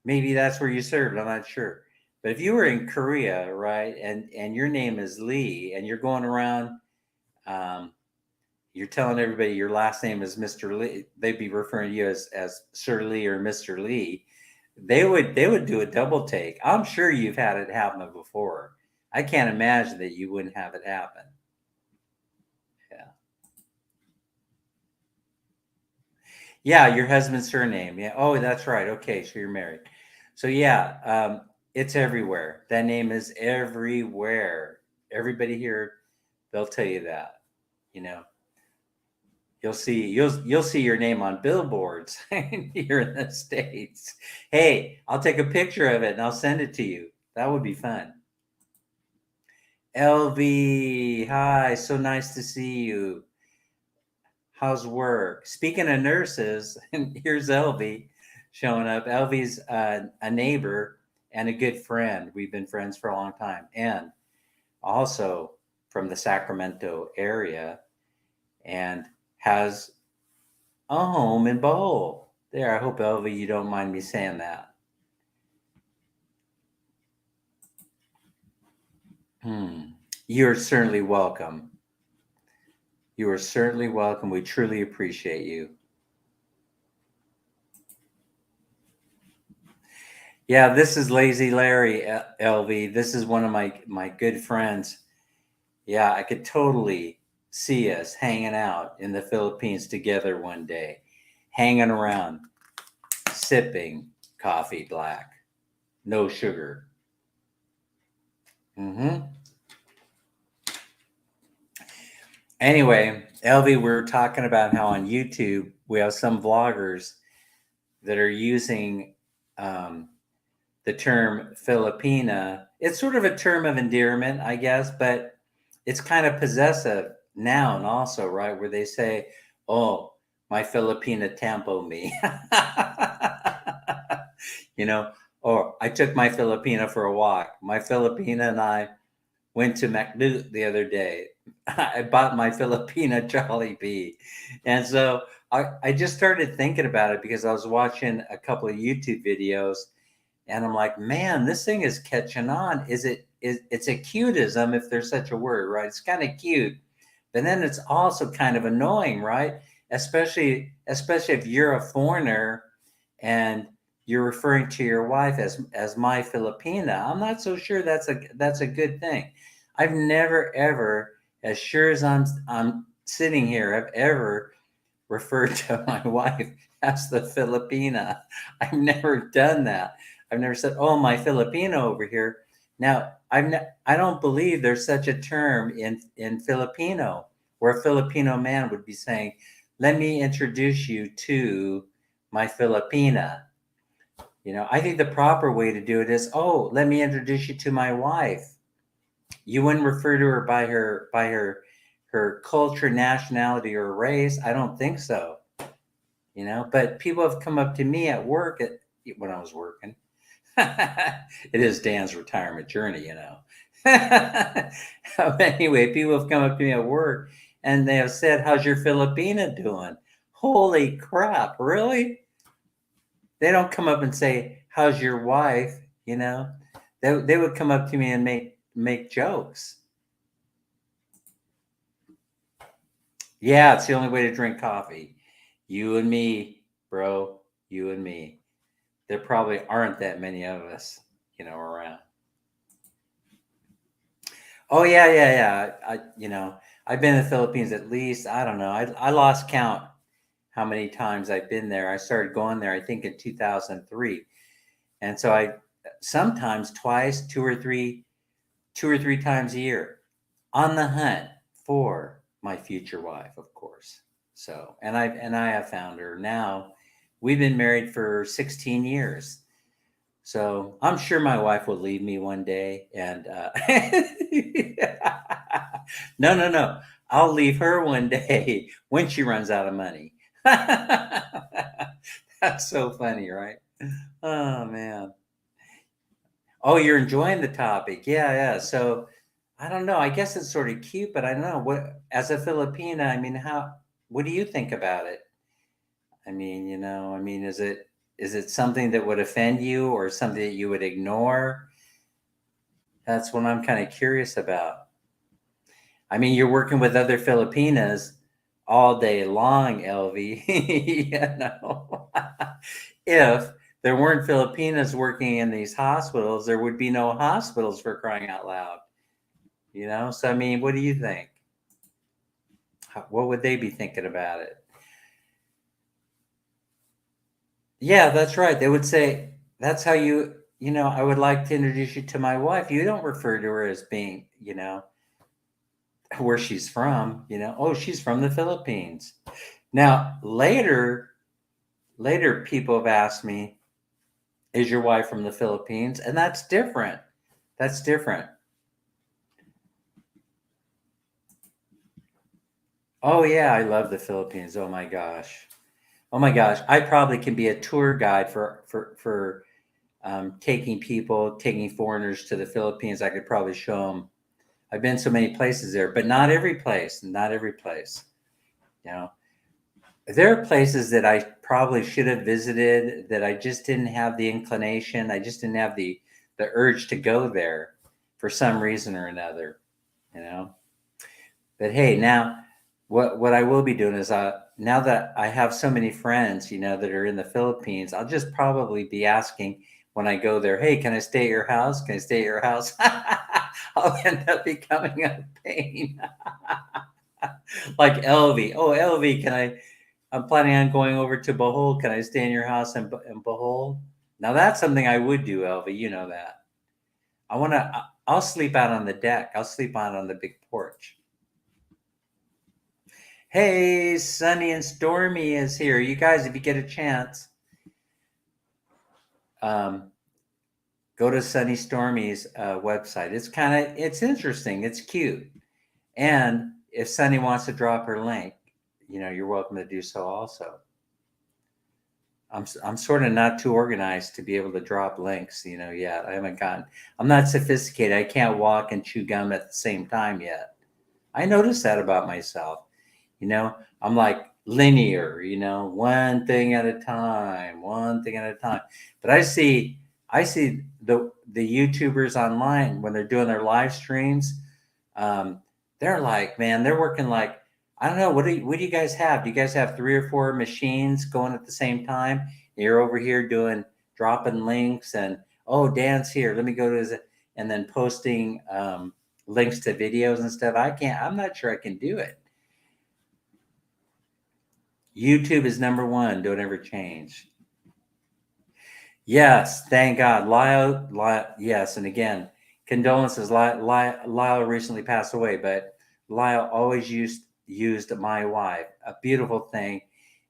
A: that's where you served. I'm not sure. But if you were in Korea, right, and your name is Lee, and you're going around, um, you're telling everybody your last name is Mr. Lee, they'd be referring to you as Sir Lee or Mr. Lee. They would do a double take. I'm sure you've had it happen before. I can't imagine that you wouldn't have it happen. Yeah. Yeah, your husband's surname. Yeah. Oh, that's right. Okay, so you're married. So yeah, it's everywhere. That name is everywhere. Everybody here, they'll tell you that. You know, you'll see your name on billboards here in the States. Hey, I'll take a picture of it and I'll send it to you. That would be fun. LV, hi, so nice to see you. How's work? Speaking of nurses, here's LV showing up. LV's a neighbor and a good friend. We've been friends for a long time, and also from the Sacramento area, and has a home in Bowl. There, I hope LV, you don't mind me saying that. You're certainly welcome. You are certainly welcome. We truly appreciate you. Yeah, this is Lazy Larry, LV. This is one of my good friends. Yeah, I could totally see us hanging out in the Philippines together one day, hanging around, sipping coffee black, no sugar. hmm Anyway, LV, we're talking about how on YouTube we have some vloggers that are using the term Filipina. It's sort of a term of endearment, I guess, but it's kind of possessive noun also, right? Where they say, "Oh, my Filipina tampo me," you know, or I took my Filipina for a walk. My Filipina and I went to McDo the other day. I bought my Filipina Jollibee. And so I just started thinking about it because I was watching a couple of YouTube videos and I'm like, man, this thing is catching on. It's a cuteism if there's such a word, right? It's kind of cute, but then it's also kind of annoying, right? Especially if you're a foreigner and you're referring to your wife as my Filipina. I'm not so sure that's a good thing. I've never ever, as sure as I'm sitting here, I've ever referred to my wife as the Filipina. I've never done that. I've never said, "Oh, my Filipino over here." Now, I don't believe there's such a term in Filipino where a Filipino man would be saying, "Let me introduce you to my Filipina." I think the proper way to do it is, "Oh, let me introduce you to my wife." You wouldn't refer to her by her culture, nationality, or race. I don't think so. But people have come up to me at work when I was working. It is Dan's retirement journey. Anyway, people have come up to me at work and they have said, "How's your Filipina doing?" Holy crap, really? They don't come up and say, "How's your wife?" They would come up to me and make jokes. Yeah, it's the only way to drink coffee. You and me, bro. You and me. There probably aren't that many of us, around. Oh yeah, yeah, yeah. I've been in the Philippines at least, I don't know. I lost count how many times I've been there. I started going there, I think, in 2003. And so I sometimes twice, two or three times a year on the hunt for my future wife, of course. So, and I have found her now. We've been married for 16 years. So I'm sure my wife will leave me one day. And no, no, no. I'll leave her one day when she runs out of money. That's so funny, right? Oh, man. Oh, you're enjoying the topic. Yeah, yeah. So I don't know. I guess it's sort of cute, but I don't know what, as a Filipina, I mean, what do you think about it? I mean, is it something that would offend you or something that you would ignore? That's what I'm kind of curious about. I mean, you're working with other Filipinas all day long, LV. You know, if there weren't Filipinas working in these hospitals, there would be no hospitals, for crying out loud. You know, so I mean, what do you think? What would they be thinking about it? Yeah, that's right. They would say, that's how you know, I would like to introduce you to my wife. You don't refer to her as being, you know, where she's from, you know, oh, she's from the Philippines. Now, later people have asked me, is your wife from the Philippines? And that's different. That's different. Oh yeah, I love the Philippines. Oh my gosh. Oh my gosh. I probably can be a tour guide for taking foreigners to the Philippines. I could probably show them. I've been so many places there, but not every place. Not every place. You know, there are places that I probably should have visited that I just didn't have the inclination. I just didn't have the urge to go there for some reason or another. You know, but hey, now what I will be doing is now that I have so many friends, you know, that are in the Philippines, I'll just probably be asking when I go there, hey, can I stay at your house? Can I stay at your house? I'll end up becoming a pain. Like LV. Oh, LV, I'm planning on going over to Bohol. Can I stay in your house in Bohol? Now that's something I would do, LV. You know that. I'll sleep out on the deck. I'll sleep out on the big porch. Hey, Sunny and Stormy is here. You guys, if you get a chance, um, go to Sunny Stormy's website. It's interesting. It's cute. And if Sunny wants to drop her link, you know, you're welcome to do so also. I'm sort of not too organized to be able to drop links, you know, yet. I'm not sophisticated. I can't walk and chew gum at the same time yet. I noticed that about myself. You know, I'm like linear, you know, one thing at a time, one thing at a time. But I see the YouTubers online when they're doing their live streams. Um, they're like, man, they're working like, I don't know, what do you guys have? Do you guys have three or four machines going at the same time? You're over here dropping links and, oh, Dan's here. Let me go to his, and then posting links to videos and stuff. I'm not sure I can do it. YouTube is number one. Don't ever change. Yes, thank God. Lyle, yes. And again, condolences. Lyle recently passed away, but Lyle always used my wife. A beautiful thing.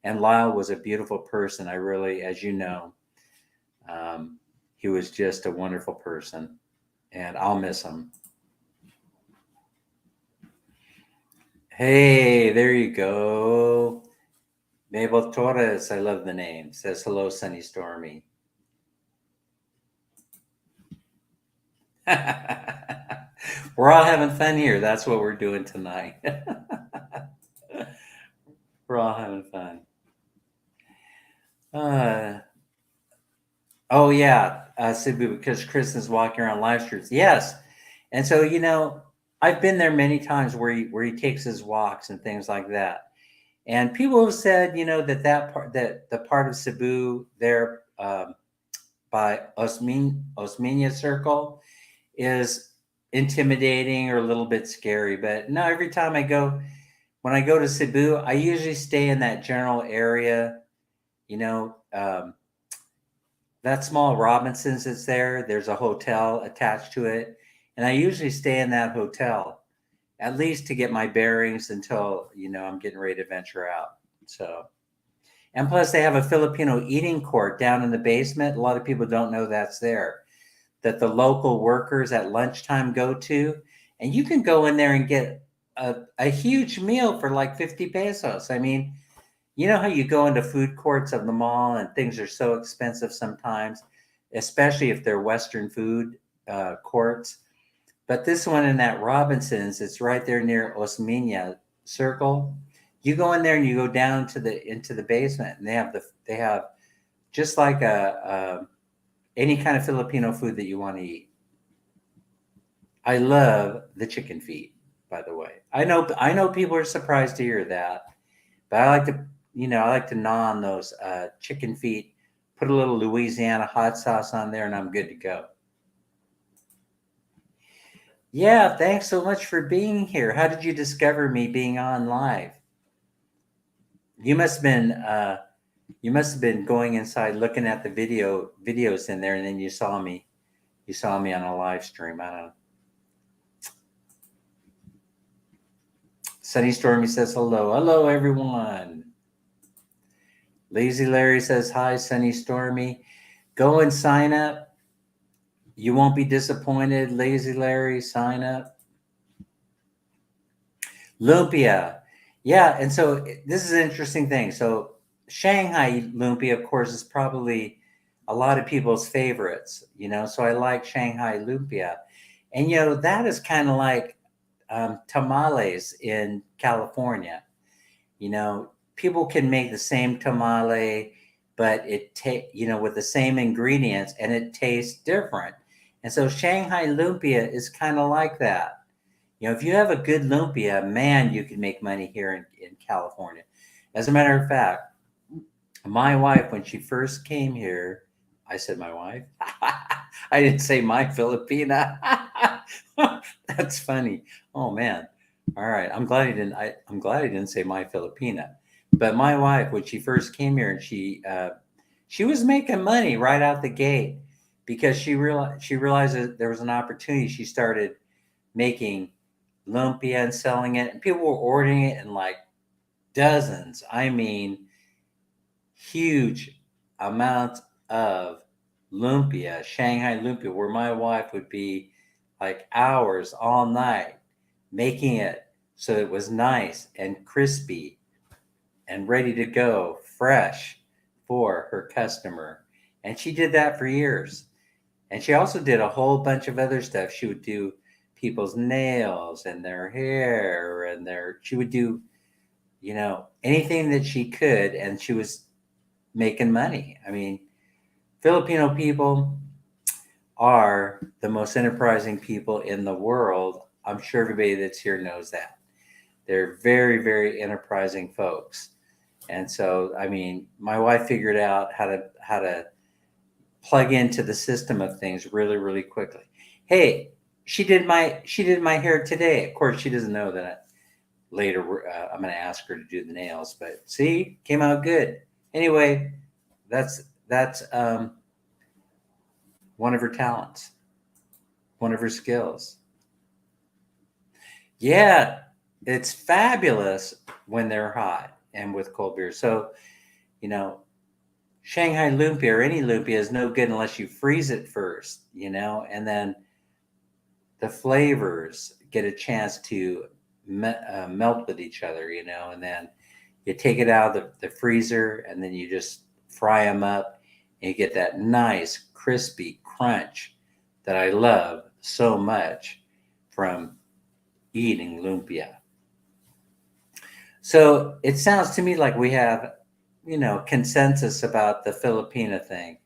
A: And Lyle was a beautiful person. I really, as you know, um, he was just a wonderful person. And I'll miss him. Hey, there you go. Mabel Torres, I love the name. Says hello, Sunny Stormy. We're all having fun here. That's what we're doing tonight. We're all having fun. Uh, oh yeah, Cebu, because Chris is walking around live streams. Yes, and so you know, I've been there many times where he takes his walks and things like that. And people have said, you know, that the part of Cebu there by Osmeña Circle is intimidating or a little bit scary. But no, every time when I go to Cebu, I usually stay in that general area. You know, that small Robinson's that's there. There's a hotel attached to it, and I usually stay in that hotel at least to get my bearings until you know I'm getting ready to venture out. So, and plus they have a Filipino eating court down in the basement. A lot of people don't know that's there. That the local workers at lunchtime go to, and you can go in there and get a huge meal for like 50 pesos. I mean, you know how you go into food courts of the mall and things are so expensive sometimes, especially if they're Western food courts. But this one in that Robinson's, it's right there near Osmeña Circle. You go in there and you go down to into the basement, and they have just like a any kind of Filipino food that you want to eat. I love the chicken feet, by the way. I know people are surprised to hear that, but I like to, I like to gnaw on those chicken feet, put a little Louisiana hot sauce on there, and I'm good to go. Yeah, thanks so much for being here. How did you discover me being on live? You must have been going inside looking at the videos in there, and then you saw me. You saw me on a live stream. I don't know. Sunny Stormy says hello. Hello, everyone. Lazy Larry says hi, Sunny Stormy. Go and sign up. You won't be disappointed. Lazy Larry, sign up. Lumpia. Yeah, and so this is an interesting thing. So Shanghai lumpia, of course, is probably a lot of people's favorites, so I like Shanghai lumpia. And, that is kind of like tamales in California. People can make the same tamale, but with the same ingredients, and it tastes different. And so Shanghai lumpia is kind of like that. If you have a good lumpia, man, you can make money here in California. As a matter of fact, my wife, when she first came here, I said my wife. I didn't say my Filipina. That's funny. Oh man. All right. I'm glad I didn't say my Filipina. But my wife, when she first came here, and she was making money right out the gate, because she realized that there was an opportunity. She started making lumpia and selling it, and people were ordering it in like dozens. I mean, huge amounts of lumpia, Shanghai lumpia, where my wife would be like hours all night making it so it was nice and crispy and ready to go, fresh for her customer. And she did that for years. And she also did a whole bunch of other stuff. She would do people's nails and their hair, and she would do, anything that she could, and she was making money. I mean, Filipino people are the most enterprising people in the world. I'm sure everybody that's here knows that. They're very, very enterprising folks. And so, I mean, my wife figured out how to plug into the system of things really, really quickly. Hey, she did my hair today. Of course, she doesn't know that later I'm going to ask her to do the nails, but see, came out good. Anyway, that's one of her talents, one of her skills. Yeah, it's fabulous when they're hot and with cold beer. So, Shanghai lumpia or any lumpia is no good unless you freeze it first, and then the flavors get a chance to melt with each other, and then you take it out of the freezer, and then you just fry them up, and you get that nice crispy crunch that I love so much from eating lumpia. So it sounds to me like we have, consensus about the Filipina thing.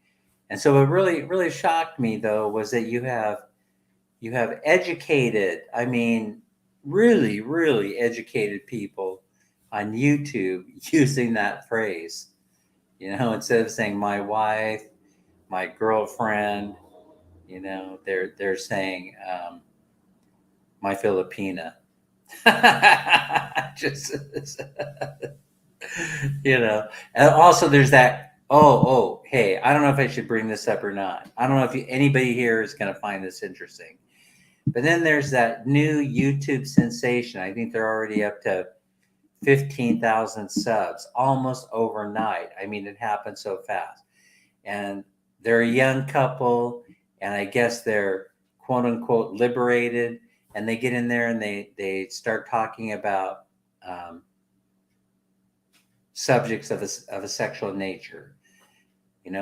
A: And so what really, really shocked me, though, was that you have educated, I mean, really, really educated people on YouTube using that phrase. Instead of saying my wife, my girlfriend, they're saying my Filipina. Just and also there's that. Oh, hey, I don't know if I should bring this up or not. I don't know if anybody here is going to find this interesting. But then there's that new YouTube sensation. I think they're already up to 15,000 subs almost overnight. I mean, it happened so fast. And they're a young couple, and I guess they're quote unquote liberated, and they get in there and they start talking about subjects of a sexual nature, and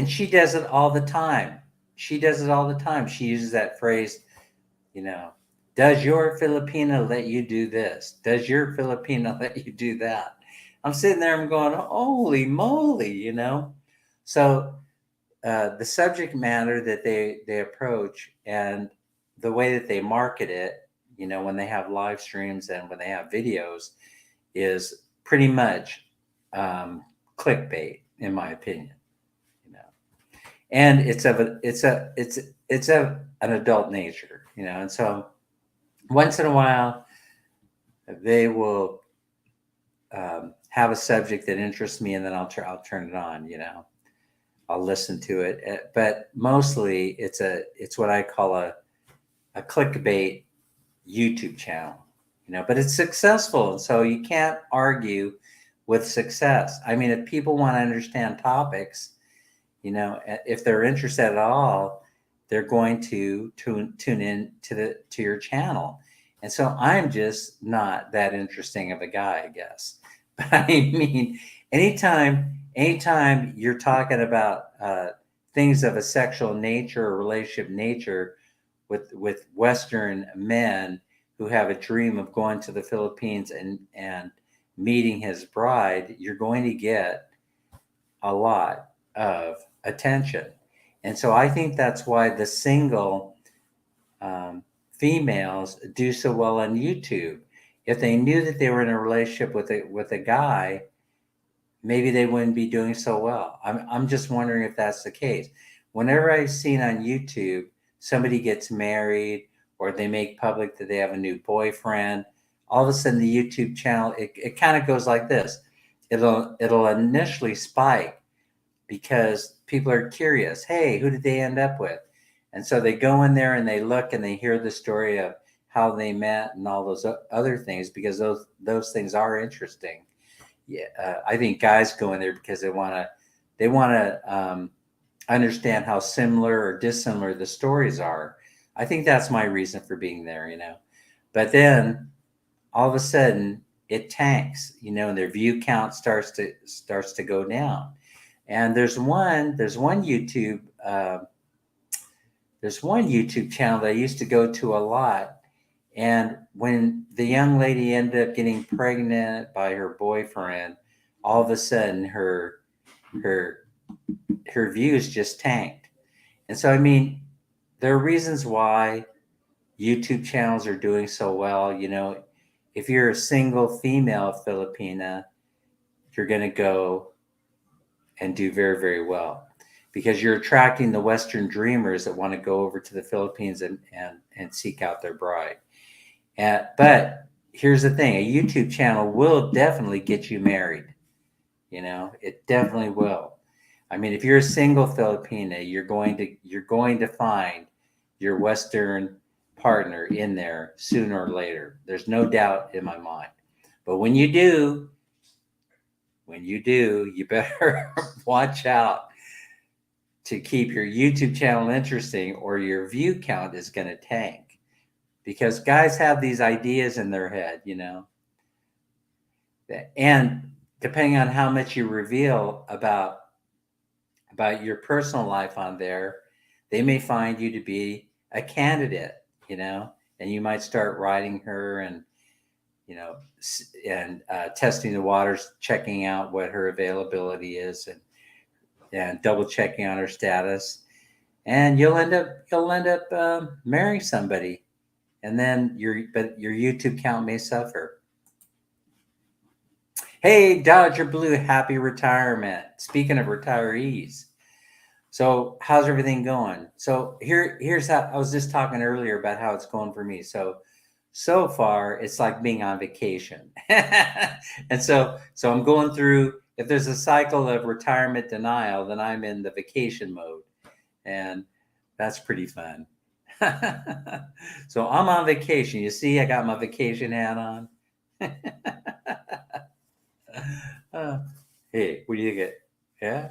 A: she does it all the time. She uses that phrase, does your Filipina let you do this? Does your Filipina let you do that? I'm sitting there, I'm going, holy moly, So the subject matter that they approach, and the way that they market it, when they have live streams and when they have videos, is pretty much clickbait, in my opinion. You know, and it's an adult nature, and so once in a while they will have a subject that interests me, and then I'll turn it on. I'll listen to it, but mostly it's what I call a clickbait YouTube channel, but it's successful. And so you can't argue with success. I mean, if people want to understand topics, if they're interested at all, they're going to tune in to your channel. And so I'm just not that interesting of a guy, I guess. But I mean, anytime you're talking about things of a sexual nature or relationship nature with Western men who have a dream of going to the Philippines and meeting his bride, you're going to get a lot of attention. And so I think that's why the single females do so well on YouTube. If they knew that they were in a relationship with a guy, maybe they wouldn't be doing so well. I'm just wondering if that's the case. Whenever I've seen on YouTube somebody gets married or they make public that they have a new boyfriend, all of a sudden the YouTube channel, it kind of goes like this. It'll initially spike because people are curious. Hey, who did they end up with? And so they go in there and they look and they hear the story of how they met and all those other things, because those things are interesting. Yeah, I think guys go in there because they want to understand how similar or dissimilar the stories are. I think that's my reason for being there, But then all of a sudden it tanks, and their view count starts to go down. And there's one YouTube channel that I used to go to a lot. And when the young lady ended up getting pregnant by her boyfriend, all of a sudden her views just tanked. And so, I mean, there are reasons why YouTube channels are doing so well. If you're a single female Filipina, you're going to go and do very, very well, because you're attracting the Western dreamers that want to go over to the Philippines and seek out their bride. But here's the thing: a YouTube channel will definitely get you married. It definitely will. I mean, if you're a single Filipina, you're going to find your Western partner in there sooner or later. There's no doubt in my mind. But when you do, you better watch out to keep your YouTube channel interesting, or your view count is going to tank. Because guys have these ideas in their head, and depending on how much you reveal about your personal life on there, they may find you to be a candidate, and you might start writing her and testing the waters, checking out what her availability is, and double checking on her status, and you'll end up marrying somebody, and then your YouTube count may suffer. Hey, Dodger Blue, happy retirement. Speaking of retirees, so how's everything going? So here's how I was just talking earlier about how it's going for me. So far, it's like being on vacation. And so I'm going through, if there's a cycle of retirement denial, then I'm in the vacation mode. And that's pretty fun. So I'm on vacation. You see, I got my vacation hat on. Hey, what do you get? Yeah.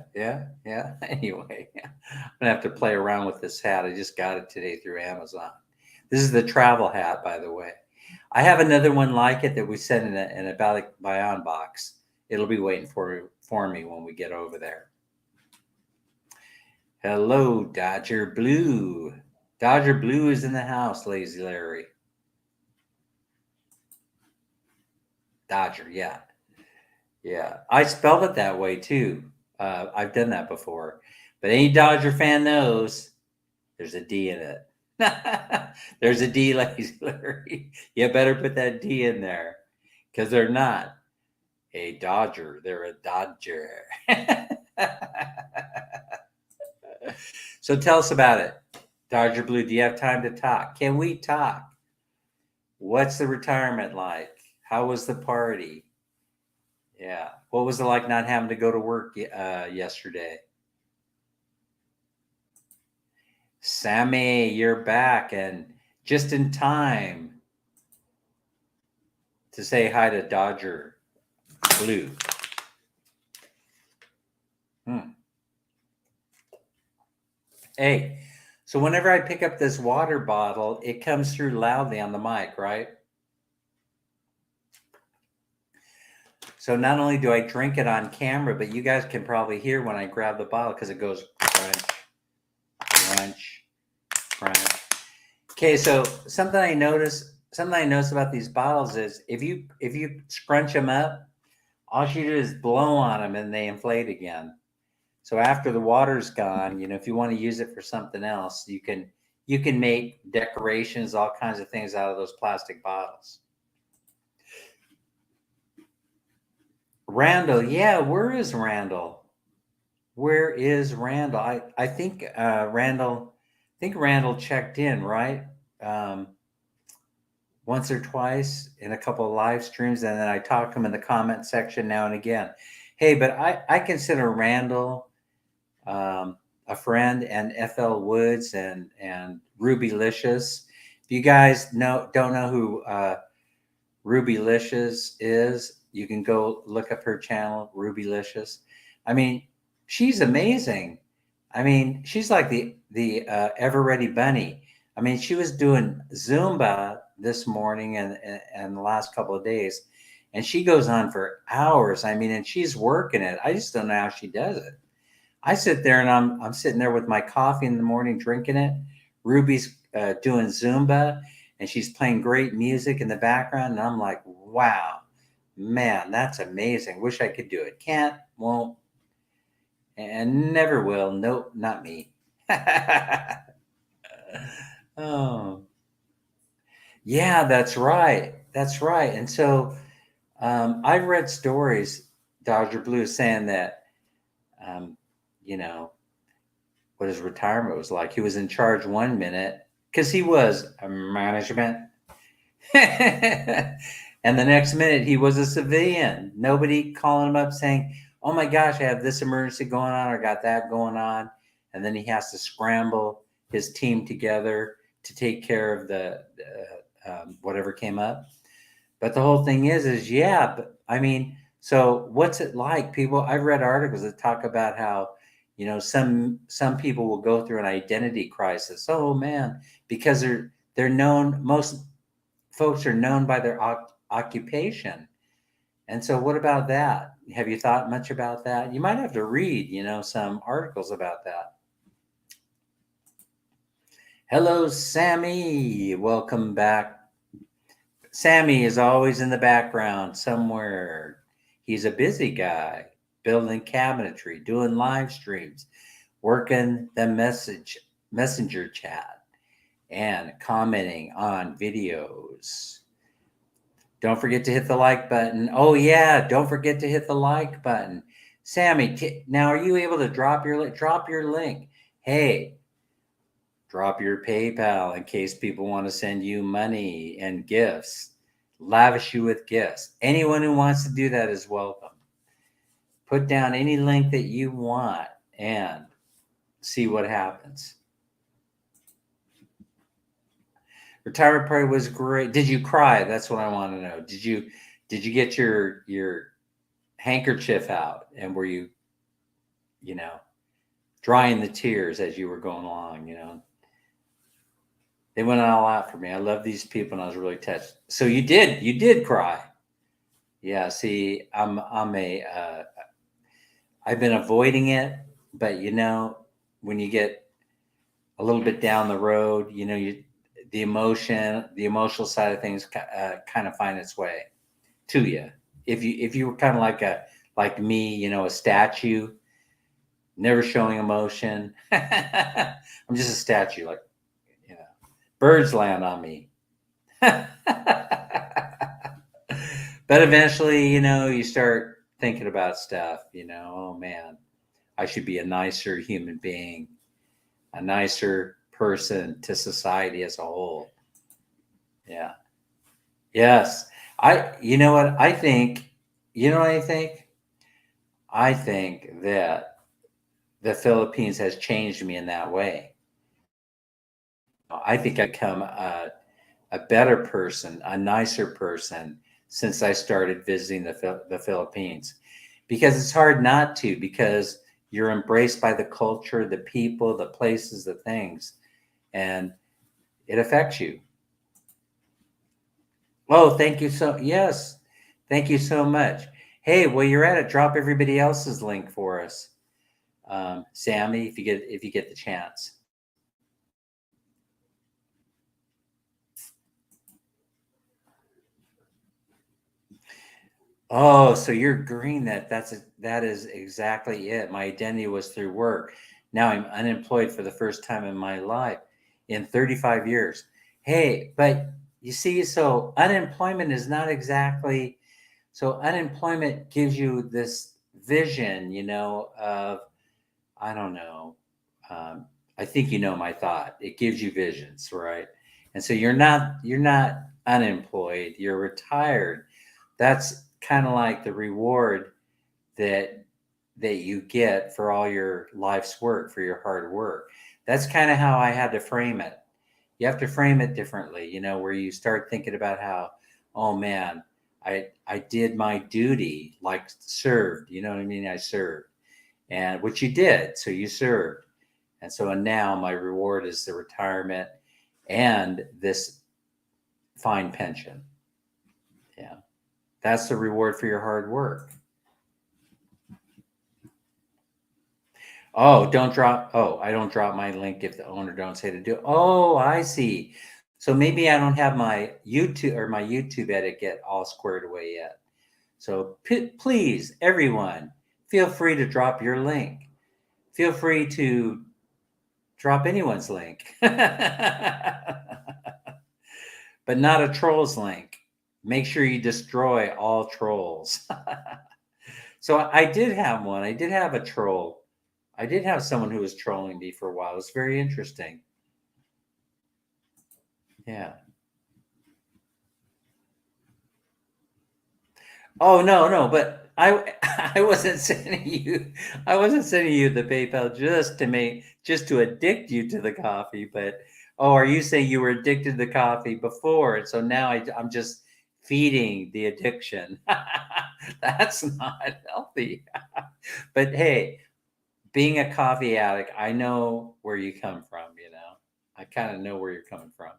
A: Anyway, I'm gonna have to play around with this hat. I just got it today through Amazon. This is the travel hat, by the way. I have another one like it that we sent in a Bayan box. It'll be waiting for me when we get over there. Hello, Dodger Blue. Dodger Blue is in the house, Lazy Larry. Dodger, yeah. I spelled it that way too. I've done that before. But any Dodger fan knows there's a D in it. There's a D, Lazy Larry. You better put that D in there because they're not a Dodger. They're a Dodger. So tell us about it. Dodger Blue, do you have time to talk? Can we talk? What's the retirement like? How was the party? Yeah. What was it like not having to go to work yesterday? Sammy, you're back and just in time to say hi to Dodger Blue. Hey, so whenever I pick up this water bottle, it comes through loudly on the mic, right? So not only do I drink it on camera, but you guys can probably hear when I grab the bottle because it goes crunch, crunch, crunch. Okay, so something I notice about these bottles is if you scrunch them up, all you do is blow on them and they inflate again. So after the water's gone, if you want to use it for something else, you can make decorations, all kinds of things out of those plastic bottles. Randall, yeah, where is Randall? Where is Randall? I think Randall checked in, right? Once or twice in a couple of live streams, and then I talk to him in the comment section now and again. Hey, but I consider Randall a friend, and FL Woods and Rubylicious. If you guys don't know who Rubylicious is, you can go look up her channel, Rubylicious. I mean, she's amazing. I mean, she's like the Ever Ready Bunny. I mean, she was doing Zumba this morning and the last couple of days, and she goes on for hours. I mean, and she's working it. I just don't know how she does it. I sit there and I'm sitting there with my coffee in the morning, drinking it. Ruby's doing Zumba, and she's playing great music in the background, and I'm like, wow, man, that's amazing. Wish I could do it. Can't, won't, and never will. Nope, not me. Oh, yeah, that's right. That's right. And so I've read stories, Dodger Blue, saying that, what his retirement was like. He was in charge 1 minute because he was a management. And the next minute he was a civilian. Nobody calling him up saying, oh my gosh, I have this emergency going on or got that going on. And then he has to scramble his team together to take care of the whatever came up. But the whole thing is yeah, but I mean, so what's it like? People, I've read articles that talk about how, some people will go through an identity crisis. Oh man, because they're known, most folks are known by their occupation. And so what about that? Have you thought much about that? You might have to read, some articles about that. Hello, Sammy. Welcome back. Sammy is always in the background somewhere. He's a busy guy, building cabinetry, doing live streams, working the messenger chat, and commenting on videos. Don't forget to hit the like button. Oh yeah, don't forget to hit the like button. Sammy, now are you able to drop your link? Hey, drop your PayPal in case people want to send you money and gifts. Lavish you with gifts. Anyone who wants to do that is welcome. Put down any link that you want and see what happens. Retirement party was great. Did you cry? That's what I want to know. Did you get your handkerchief out, and were you drying the tears as you were going along? They went all out for me. I love these people, and I was really touched. So you did cry. Yeah. See, I've been avoiding it, but when you get a little bit down the road, the emotional side of things kind of find its way to you. If you were kind of like me, a statue, never showing emotion. I'm just a statue, Birds land on me. But eventually, you start thinking about stuff, oh man, I should be a nicer human being, a nicer person to society as a whole. Yeah. Yes. You know what? You know what I think? I think that the Philippines has changed me in that way. I think I've become a better person, a nicer person since I started visiting the Philippines. Because it's hard not to, because you're embraced by the culture, the people, the places, the things, and it affects you. Oh, thank you yes. Thank you so much. Hey, while you're at it, drop everybody else's link for us. Sammy, if you get the chance. Oh, so you're agreeing that is exactly it. My identity was through work. Now I'm unemployed for the first time in my life in 35 years. Hey, but you see, so unemployment is not exactly so unemployment gives you this vision, of I don't know. Um, I think you know my thought. It gives you visions, right? And so you're not unemployed. You're retired. That's kind of like the reward that that you get for all your life's work, for your hard work. That's kind of how I had to frame it. You have to frame it differently, where you start thinking about how, oh man, I did my duty, like served. You know what I mean? I served, and which you did. So you served, and now my reward is the retirement and this fine pension. Yeah, that's the reward for your hard work. Oh, don't drop. Oh, I don't drop my link if the owner don't say to do it. Oh, I see. So maybe I don't have my YouTube edit get all squared away yet. So please, everyone, feel free to drop your link. Feel free to drop anyone's link, but not a troll's link. Make sure you destroy all trolls. So I did have one. I did have a troll. I did have someone who was trolling me for a while. It was very interesting. Yeah. Oh no, no, but I I wasn't sending you the PayPal just to addict you to the coffee, but oh, are you saying you were addicted to the coffee before, and so now I'm just feeding the addiction? That's not healthy. But hey, being a coffee addict, I know where you come from, I kind of know where you're coming from.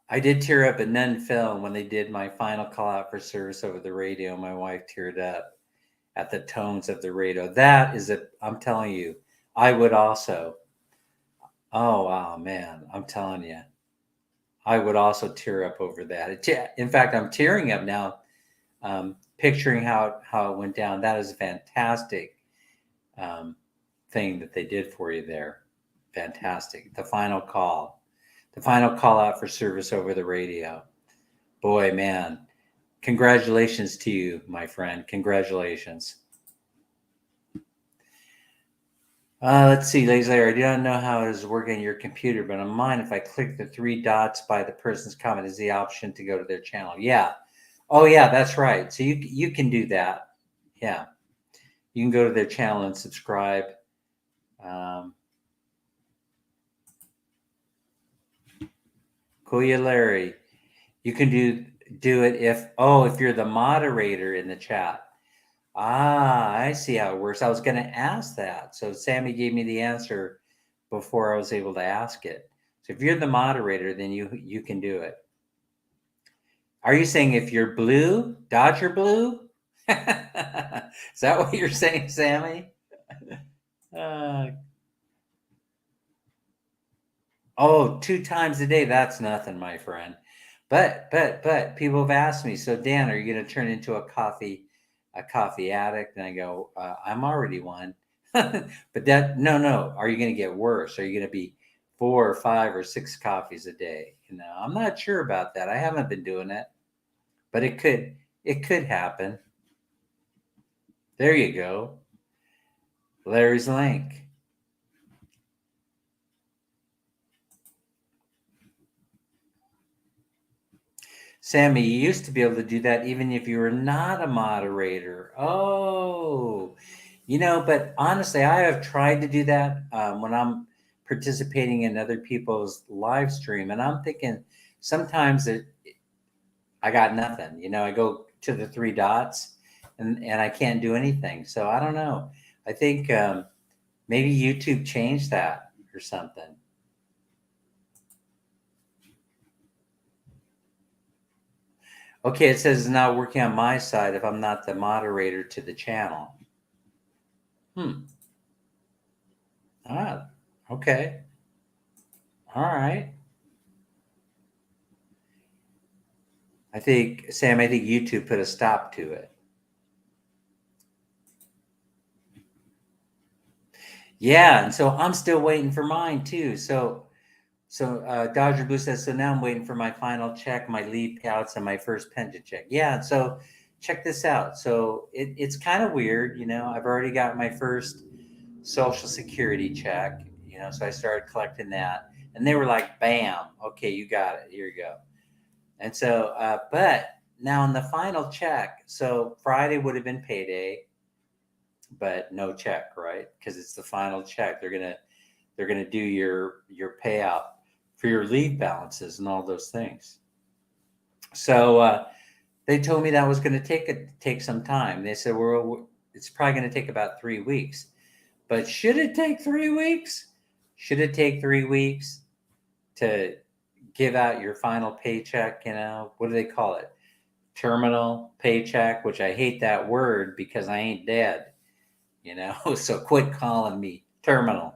A: I did tear up at Nun Film when they did my final call out for service over the radio. My wife teared up at the tones of the radio. I'm telling you, I would also. Oh, wow, man. I'm telling you, I would also tear up over that. In fact, I'm tearing up now, picturing how it went down. That is a fantastic um, thing that they did for you there. Fantastic. The final call out for service over the radio. Boy, man, congratulations to you, my friend. Congratulations. Let's see, Laser. I do not know how it is working on your computer, but on mine, if I click the three dots by the person's comment, is the option to go to their channel. Yeah. Oh, yeah, that's right. So you can do that. Yeah. You can go to their channel and subscribe. Um, Kuya Larry, you can do it if you're the moderator in the chat. Ah, I see how it works. I was going to ask that. So Sammy gave me the answer before I was able to ask it. So if you're the moderator, then you can do it. Are you saying if you're blue, Dodger blue? Is that what you're saying, Sammy? Uh, oh, 2 times a day. That's nothing, my friend. But people have asked me, so Dan, are you going to turn into a coffee addict? And I go, I'm already one. But that, no. Are you going to get worse? Are you going to be 4 or 5 or 6 coffees a day? I'm not sure about that. I haven't been doing it, but it could happen. There you go. Larry's link. Sammy, you used to be able to do that even if you were not a moderator. Oh, but honestly, I have tried to do that when I'm participating in other people's live stream, and I'm thinking sometimes I got nothing. I go to the 3 dots, and I can't do anything. So I don't know. I think maybe YouTube changed that or something. Okay, it says it's not working on my side if I'm not the moderator to the channel. Ah, okay. All right. Sam, I think YouTube put a stop to it. Yeah, and so I'm still waiting for mine too. So Dodger Blue says, so now I'm waiting for my final check, my leave payouts, and my first pension check. Yeah, so check this out. So it's kind of weird, I've already got my first Social Security check, so I started collecting that. And they were like, bam, okay, you got it. Here you go. And so, but now in the final check, so Friday would have been payday, but no check, right? Because it's the final check. They're gonna do your payout for your leave balances and all those things. So they told me that was going to take some time. They said, well, it's probably going to take about 3 weeks. But should it take 3 weeks? Should it take 3 weeks to give out your final paycheck? What do they call it? Terminal paycheck, which I hate that word because I ain't dead. So quit calling me terminal.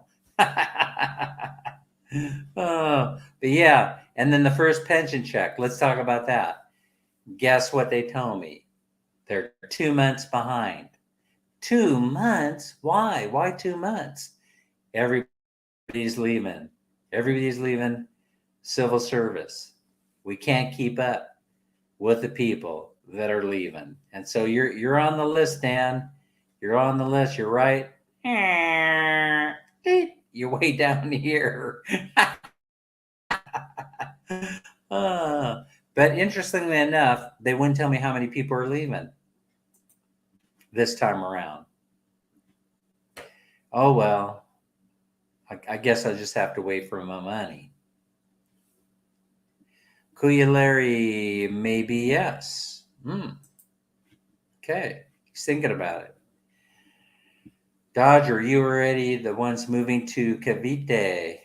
A: Oh, but yeah. And then the first pension check. Let's talk about that. Guess what they told me? They're 2 months behind. 2 months? Why? Why 2 months? Everybody's leaving. Everybody's leaving civil service. We can't keep up with the people that are leaving. And so you're on the list, Dan. You're on the list. You're right. You're way down here. But interestingly enough, they wouldn't tell me how many people are leaving this time around. Oh, well, I guess I just have to wait for my money. Kuya Larry, maybe yes. Okay, he's thinking about it. Dodger, you already the ones moving to Cavite.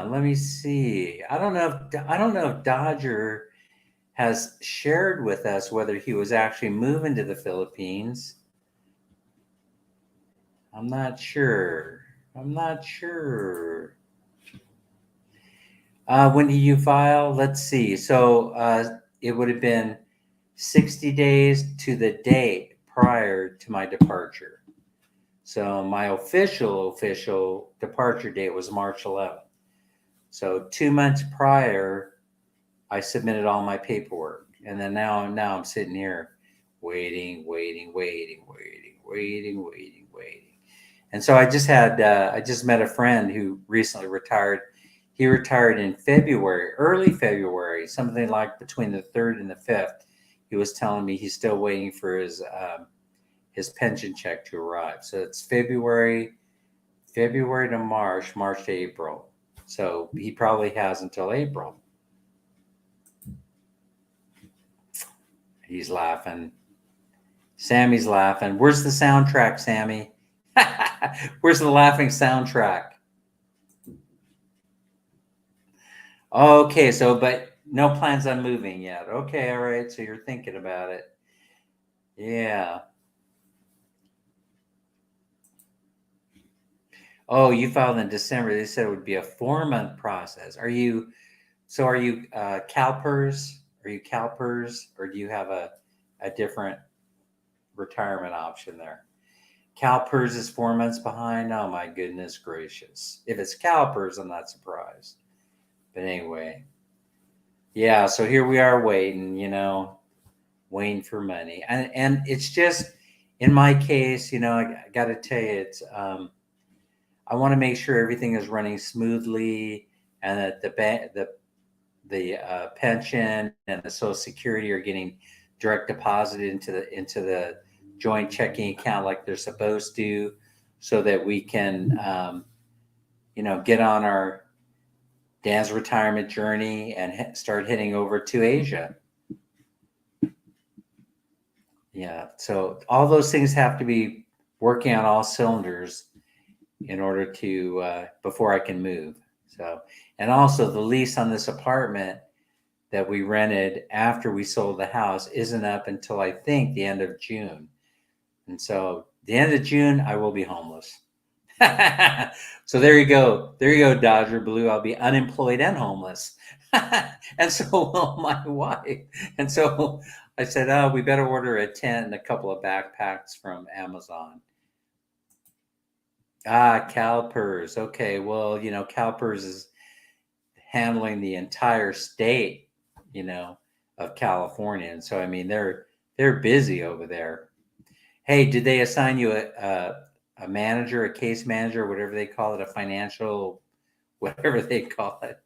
A: Let me see. I don't know if Dodger has shared with us whether he was actually moving to the Philippines. I'm not sure. When did you file? Let's see. So it would have been 60 days to the date prior to my departure. So my official departure date was March 11th. So 2 months prior, I submitted all my paperwork, and then now I'm sitting here waiting. And so I just met a friend who recently retired. He retired in February, early February, something like between the 3rd and the 5th. He was telling me he's still waiting for his pension check to arrive. So it's February to March to April. So he probably has until April. He's laughing. Sammy's laughing. Where's the soundtrack, Sammy? Where's the laughing soundtrack? Okay, but no plans on moving yet. Okay, all right. So you're thinking about it. Yeah. Oh, you filed in December. They said it would be a 4-month process. Are you CalPERS? Are you CalPERS, or do you have a different retirement option there. CalPERS is 4 months behind. Oh my goodness gracious! If it's CalPERS, I'm not surprised. But anyway, yeah. So here we are waiting. Waiting for money, and it's just in my case. I got to tell you, it's I want to make sure everything is running smoothly, and that the pension and the Social Security are getting direct deposited into the joint checking account like they're supposed to, so that we can get on our Dan's retirement journey and start heading over to Asia. Yeah, so all those things have to be working on all cylinders in order to before I can move. So, and also the lease on this apartment that we rented after we sold the house isn't up until I think the end of June. And so the end of June, I will be homeless. So there you go. There you go, Dodger Blue. I'll be unemployed and homeless. And so will my wife. And so I said, oh, we better order a tent and a couple of backpacks from Amazon. CalPERS. Okay, well, CalPERS is handling the entire state, of California, and so I mean they're busy over there. Hey, did they assign you a manager, a case manager, whatever they call it, a financial, whatever they call it?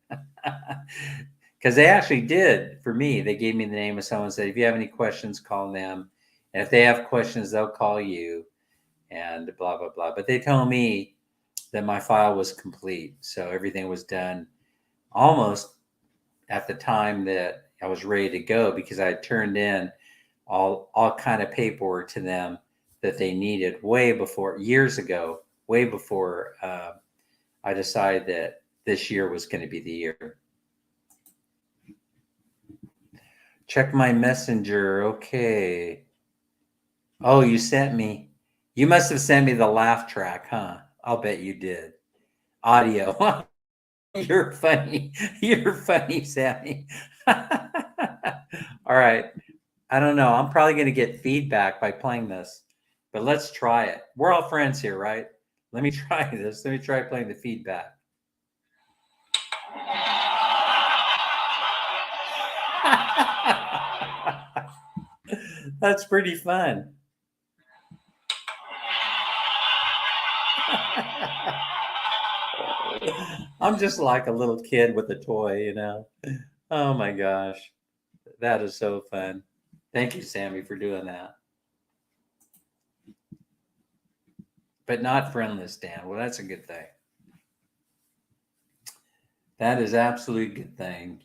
A: Because they actually did for me. They gave me the name of someone, said if you have any questions, call them, and if they have questions, they'll call you, and blah blah blah. But they told me that my file was complete, so everything was done almost at the time that I was ready to go, because I had turned in all kind of paperwork to them that they needed way before, years ago, way before I decided that this year was going to be the year. Check my messenger. Okay. Oh, you must have sent me the laugh track, huh? I'll bet you did. Audio. You're funny. You're funny, Sammy. All right. I don't know. I'm probably going to get feedback by playing this, but let's try it. We're all friends here, right? Let me try this. Let me try playing the feedback. That's pretty fun. I'm just like a little kid with a toy, Oh my gosh. That is so fun. Thank you, Sammy, for doing that. But not friendless, Dan. Well, that's a good thing. That is absolutely a good thing.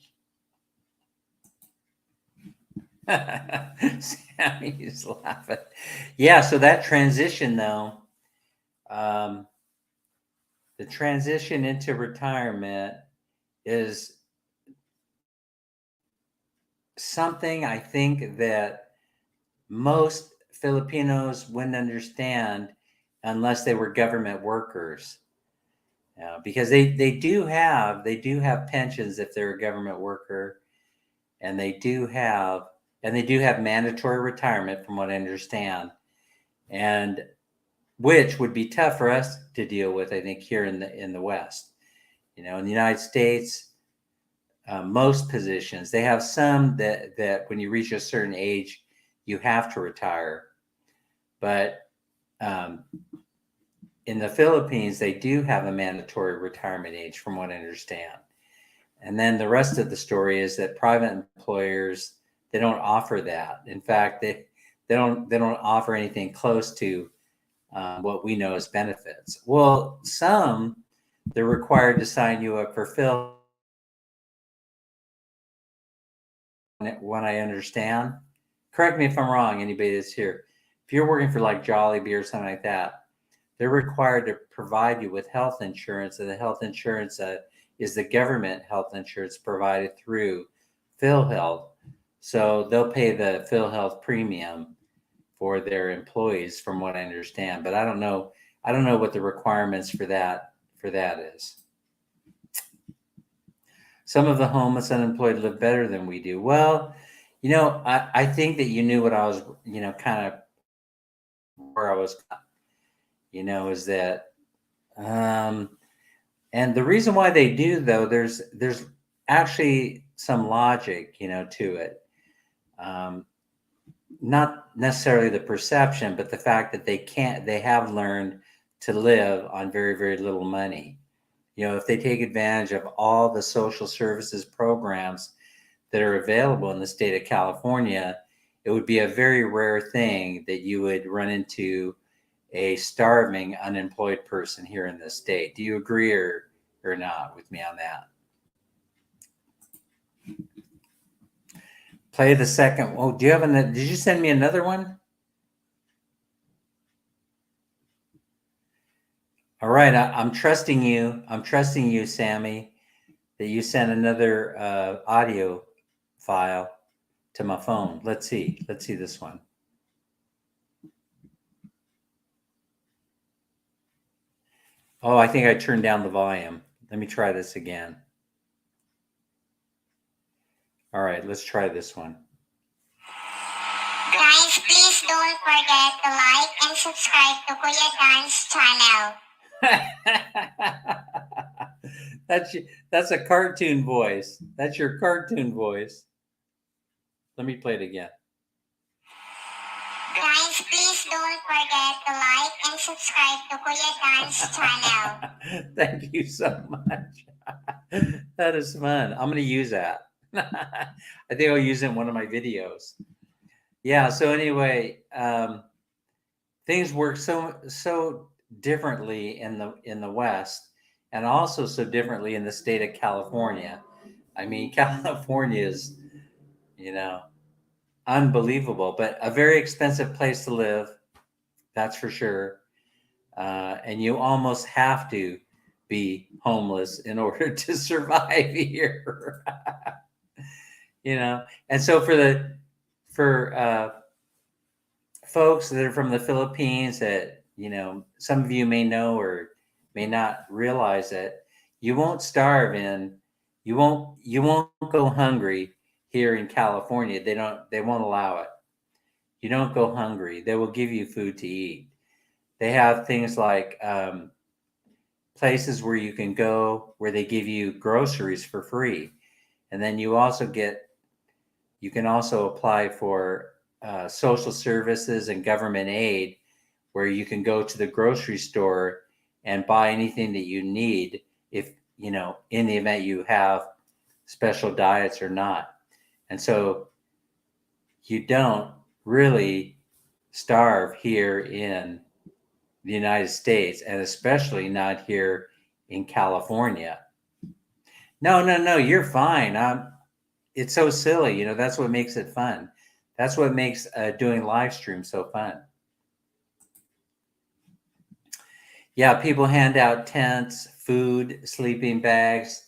A: Sammy is laughing. Yeah, so that transition, though, the transition into retirement is something I think that most Filipinos wouldn't understand unless they were government workers. Because they do have pensions if they're a government worker, and they do have mandatory retirement from what I understand, and which would be tough for us to deal with, I think, here in the West. In the United States, most positions, they have some that when you reach a certain age, you have to retire. But in the Philippines, they do have a mandatory retirement age, from what I understand. And then the rest of the story is that private employers, they don't offer that. In fact, they don't offer anything close to what we know as benefits. Well, some, they're required to sign you up for Phil. When I understand, correct me if I'm wrong, anybody that's here. If you're working for like Jollibee or something like that, they're required to provide you with health insurance, and the health insurance is the government health insurance provided through PhilHealth. So they'll pay the PhilHealth premium for their employees, from what I understand. But I don't know what the requirements for that is. Some of the homeless unemployed live better than we do. Well, I think that you knew what I was, kind of where I was, is that, and the reason why they do, though, there's actually some logic, to it. Not necessarily the perception, but the fact that they have learned to live on very, very little money. If they take advantage of all the social services programs that are available in the state of California, it would be a very rare thing that you would run into a starving, unemployed person here in this state. Do you agree or not with me on that? Play the second. Oh, do you have did you send me another one? All right, I'm trusting you. I'm trusting you, Sammy, that you sent another audio file to my phone. Let's see. Let's see this one. Oh, I think I turned down the volume. Let me try this again. All right, let's try this one.
B: Guys, please don't forget to like and subscribe to Kuya Dan's channel.
A: That's a cartoon voice. That's your cartoon voice. Let me play it again.
B: Guys, please don't forget to like and subscribe to Kuya Dan's channel.
A: Thank you so much. That is fun. I'm going to use that. I think I'll use it in one of my videos. Yeah. So anyway, things work so differently in the West, and also so differently in the state of California. I mean, California is, unbelievable, but a very expensive place to live. That's for sure. And you almost have to be homeless in order to survive here. And so for folks that are from the Philippines that, some of you may know or may not realize that you won't starve you won't go hungry here in California. They won't allow it. You don't go hungry. They will give you food to eat. They have things like places where you can go where they give you groceries for free. And then you can also apply for social services and government aid, where you can go to the grocery store and buy anything that you need, if in the event you have special diets or not. And so you don't really starve here in the United States, and especially not here in California. No, you're fine. It's so silly. That's what makes it fun. That's what makes doing live streams so fun. Yeah, people hand out tents, food, sleeping bags,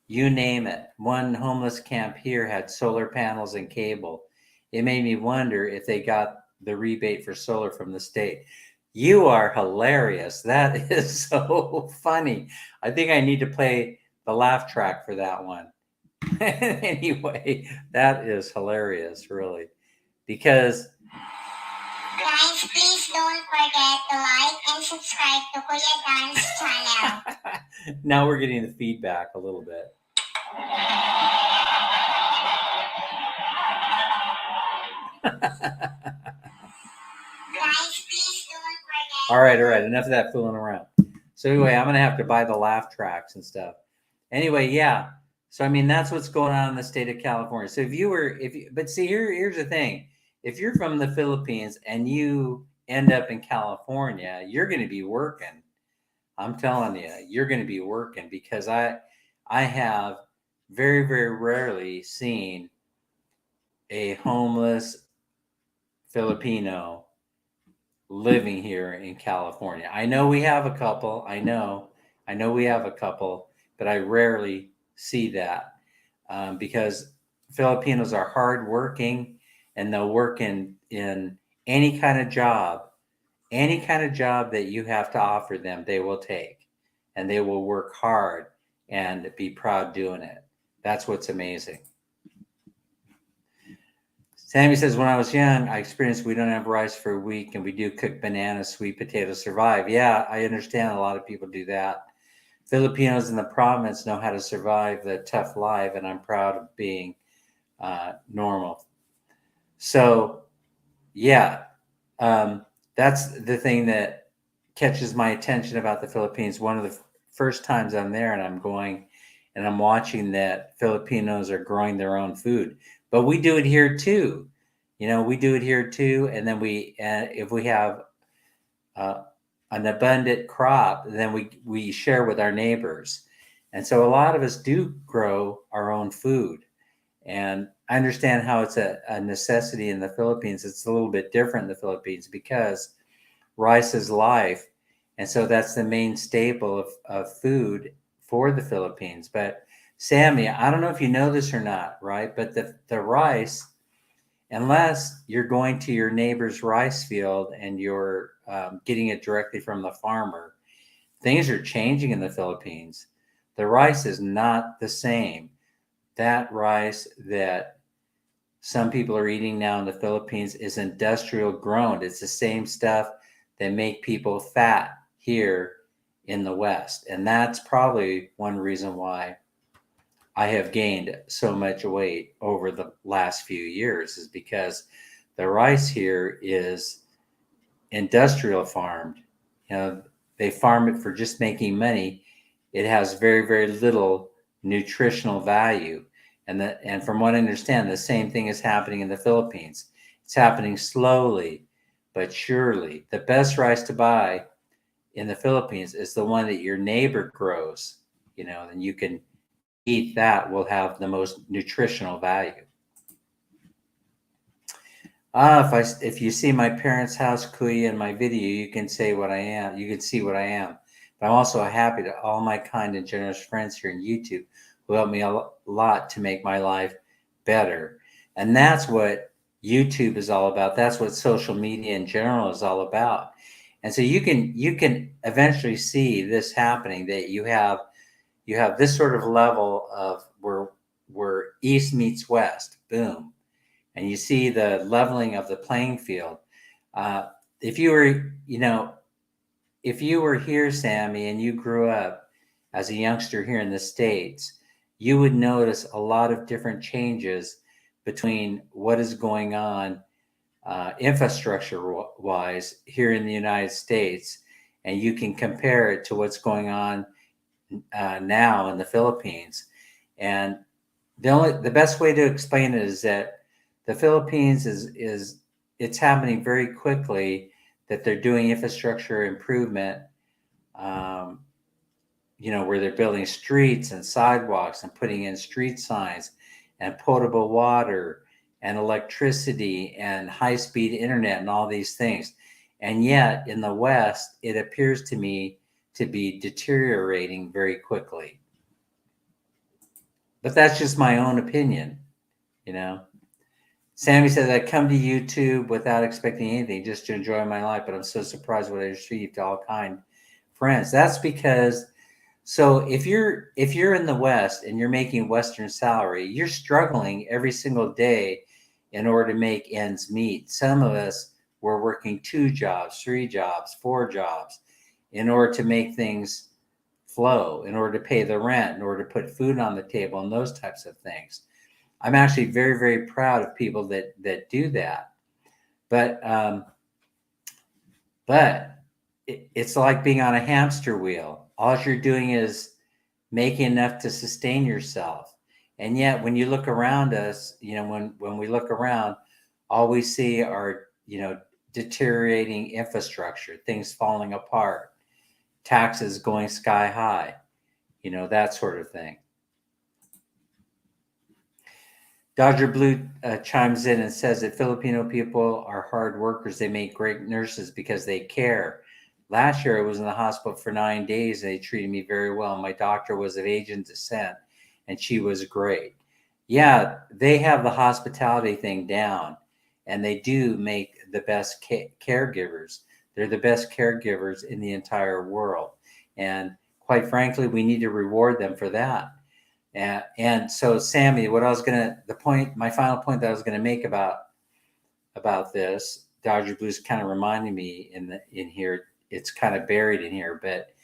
A: you name it. One homeless camp here had solar panels and cable. It made me wonder if they got the rebate for solar from the state. You are hilarious. That is so funny. I think I need to play the laugh track for that one. Anyway, that is hilarious, really, because
B: guys, please don't forget to like and subscribe to Kuya Dan's channel.
A: Now we're getting the feedback a little bit.
B: Guys, please don't forget.
A: All right. Enough of that fooling around. So anyway, I'm gonna have to buy the laugh tracks and stuff. Anyway, yeah. So I mean, that's what's going on in the state of California. So but see, here's the thing: if you're from the Philippines and you end up in California, you're going to be working. I'm telling you, you're going to be working, because I have very, very rarely seen a homeless Filipino living here in California. I know we have a couple. I know we have a couple, but I rarely see that, because Filipinos are hardworking, and they'll work in any kind of job that you have to offer them, they will take, and they will work hard and be proud doing it. That's what's amazing. Sammy says, when I was young, I experienced we don't have rice for a week and we do cook bananas, sweet potatoes, survive. Yeah, I understand a lot of people do that. Filipinos in the province know how to survive the tough life, and I'm proud of being normal. So, yeah, that's the thing that catches my attention about the Philippines. One of the first times I'm there and I'm going and I'm watching that Filipinos are growing their own food, but we do it here too. We do it here too. And then if we have uh, an abundant crop, then we share with our neighbors. And so a lot of us do grow our own food. And I understand how it's a necessity in the Philippines. It's a little bit different in the Philippines because rice is life. And so that's the main staple of food for the Philippines. But Sammy, I don't know if you know this or not, right? But the rice, unless you're going to your neighbor's rice field and you're getting it directly from the farmer, things are changing in the Philippines. The rice is not the same. That rice that some people are eating now in the Philippines is industrial grown. It's the same stuff that make people fat here in the West. And that's probably one reason why I have gained so much weight over the last few years, is because the rice here is industrial farmed. They farm it for just making money. It has very, very little nutritional value. And from what I understand, the same thing is happening in the Philippines. It's happening slowly but surely. The best rice to buy in the Philippines is the one that your neighbor grows, and you can eat. That will have the most nutritional value. If you see my parents' house, Kuya, in my video, you can say what I am. You can see what I am. But I'm also happy to all my kind and generous friends here in YouTube who helped me a lot to make my life better. And that's what YouTube is all about. That's what social media in general is all about. And so you can eventually see this happening, that you have this sort of level of where East meets West. Boom. And you see the leveling of the playing field. Uh, if you were, if you were here, Sammy, and you grew up as a youngster here in the States, you would notice a lot of different changes between what is going on infrastructure wise here in the United States, and you can compare it to what's going on now in the Philippines. And the best way to explain it is that the Philippines is it's happening very quickly, that they're doing infrastructure improvement, where they're building streets and sidewalks and putting in street signs and potable water and electricity and high-speed internet and all these things. And yet in the West, it appears to me to be deteriorating very quickly. But that's just my own opinion, Sammy says, I come to YouTube without expecting anything, just to enjoy my life, but I'm so surprised what I received, all kind friends. That's because, so if you're in the West and you're making Western salary, you're struggling every single day in order to make ends meet. Some of us were working 2 jobs, 3 jobs, 4 jobs in order to make things flow, in order to pay the rent, in order to put food on the table, and those types of things. I'm actually very, very proud of people that do that. But it's like being on a hamster wheel. All you're doing is making enough to sustain yourself. And yet when you look around us, when we look around, all we see are, deteriorating infrastructure, things falling apart, taxes going sky high, that sort of thing. Dodger Blue chimes in and says that Filipino people are hard workers. They make great nurses because they care. Last year, I was in the hospital for 9 days. And they treated me very well. My doctor was of Asian descent, and she was great. Yeah, they have the hospitality thing down, and they do make the best caregivers. They're the best caregivers in the entire world. And quite frankly, we need to reward them for that. And so, Sammy, my final point that I was going to make about about this. Dodger Blues kind of reminding me in here. It's kind of buried in here, but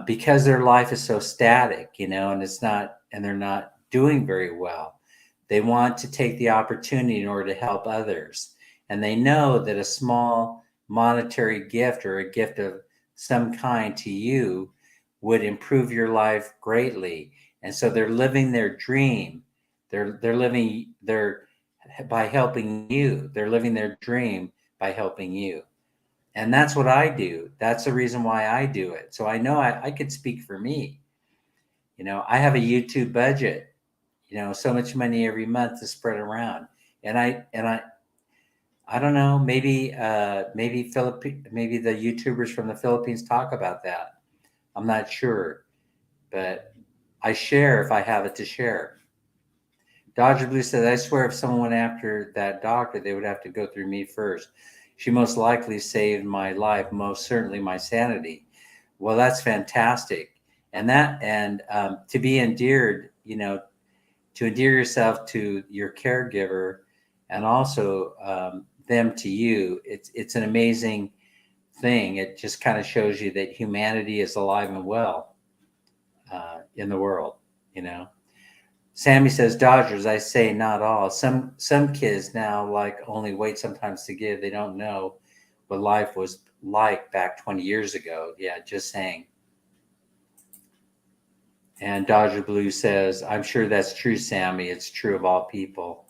A: because their life is so static, and they're not doing very well. They want to take the opportunity in order to help others. And they know that a small monetary gift or a gift of some kind to you would improve your life greatly. And so they're living their dream. They're by helping you. They're living their dream by helping you. And that's what I do. That's the reason why I do it. So I know I could speak for me. I have a YouTube budget, so much money every month to spread around. And I don't know, maybe maybe the YouTubers from the Philippines talk about that. I'm not sure, but I share if I have it to share. Dodger Blue says, I swear if someone went after that doctor, they would have to go through me first. She most likely saved my life, most certainly my sanity. Well, that's fantastic. And to be endeared, to endear yourself to your caregiver and also them to you, it's an amazing thing. It just kind of shows you that humanity is alive and well in the world, Sammy says, Dodgers, I say not all. Some kids now only wait sometimes to give. They don't know what life was like back 20 years ago. Yeah, just saying. And Dodger Blue says, I'm sure that's true, Sammy. It's true of all people.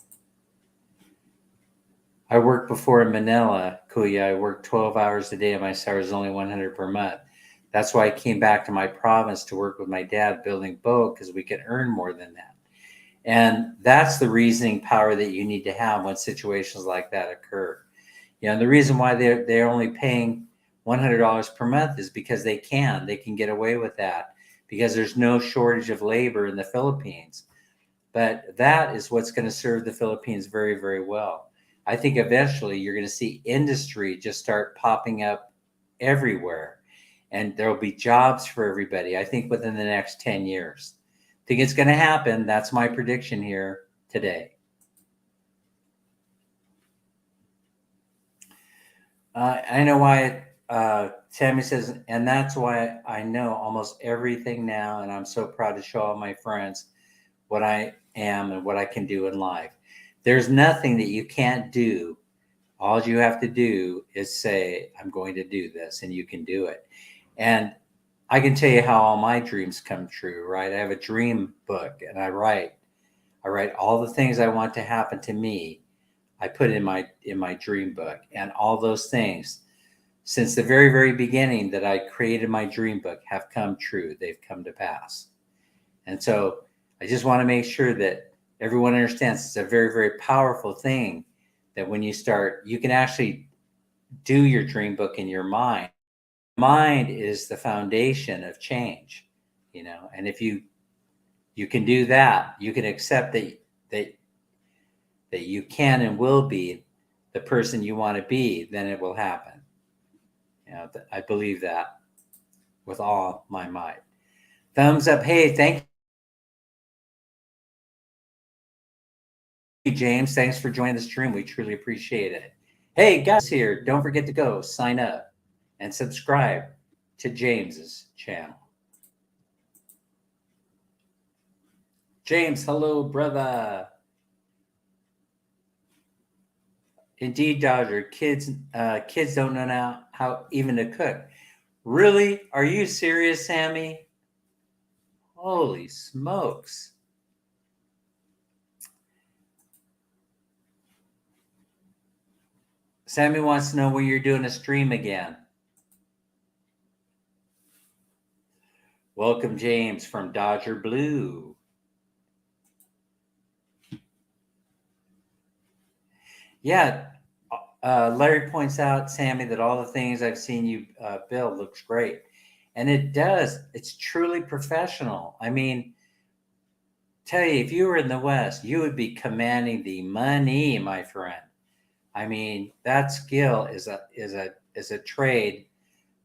A: I worked before in Manila, Kuya. I worked 12 hours a day and my salary was only 100 per month. That's why I came back to my province to work with my dad building boat because we could earn more than that. And that's the reasoning power that you need to have when situations like that occur. The reason why they're only paying $100 per month is because they can get away with that because there's no shortage of labor in the Philippines. But that is what's going to serve the Philippines very, very well. I think eventually you're going to see industry just start popping up everywhere, and there'll be jobs for everybody. I think within the next 10 years. Think it's going to happen. That's my prediction here today. I know why Tammy says, and that's why I know almost everything now, and I'm so proud to show all my friends what I am and what I can do in life. There's nothing that you can't do. All you have to do is say, I'm going to do this, and you can do it. And I can tell you how all my dreams come true, right? I have a dream book and I write all the things I want to happen to me. I put in my dream book, and all those things since the very, very beginning that I created my dream book have come true. They've come to pass. And so I just want to make sure that everyone understands it's a very, very powerful thing that when you start, you can actually do your dream book in your mind. Mind is the foundation of change, and if you can do that, you can accept that you can and will be the person you want to be, then it will happen. I believe that with all my might. Thumbs up. Hey, thank you, James. Thanks for joining the stream. We truly appreciate it. Hey, guys here, don't forget to go sign up and subscribe to James's channel. James, hello, brother. Indeed, Dodger. Kids don't know now how even to cook. Really? Are you serious, Sammy? Holy smokes. Sammy wants to know when you're doing a stream again. Welcome, James, from Dodger Blue. Yeah, Larry points out, Sammy, that all the things I've seen you build looks great. And it does. It's truly professional. I mean, tell you, if you were in the West, you would be commanding the money, my friend. I mean, that skill is a trade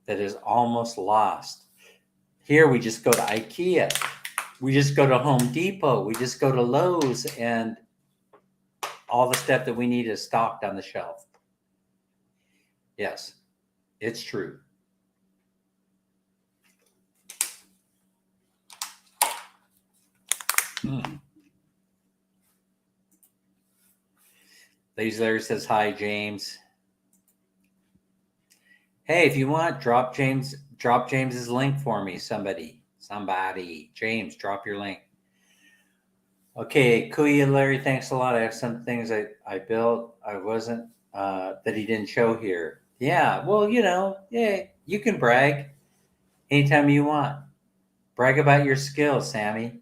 A: that is almost lost. Here we just go to IKEA. We just go to Home Depot. We just go to Lowe's, and all the stuff that we need is stocked on the shelf. Yes, it's true. Lazy Larry says hi, James. Hey, if you want, drop James's link for me. Somebody. James, drop your link. Okay, Kuya Larry, thanks a lot. I have some things I built. I wasn't that he didn't show here. Yeah, well, yeah, you can brag anytime you want. Brag about your skills, Sammy.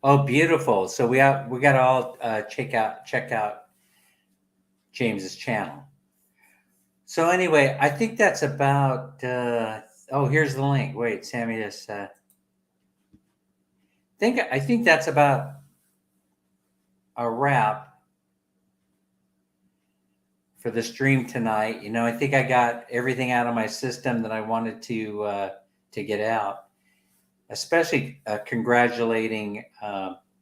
A: Oh, beautiful. So we got to all check out James's channel. So anyway, I think that's about. Oh, here's the link. Wait, Sammy, just. I think that's about a wrap for the stream tonight. I think I got everything out of my system that I wanted to get out. Especially congratulating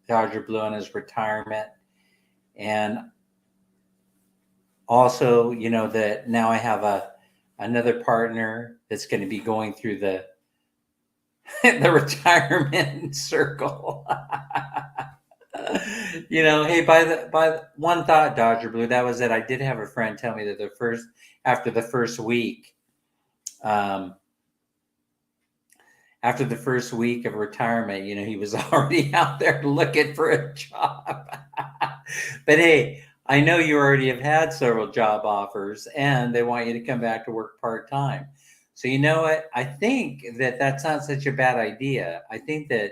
A: Dodger Blue on his retirement, and also, that now I have another partner that's going to be going through the the retirement circle. Hey, by the one thought, Dodger Blue, that was it. I did have a friend tell me that after the first week of retirement, he was already out there looking for a job. But hey, I know you already have had several job offers and they want you to come back to work part-time. So you know what? I think that that's not such a bad idea. I think that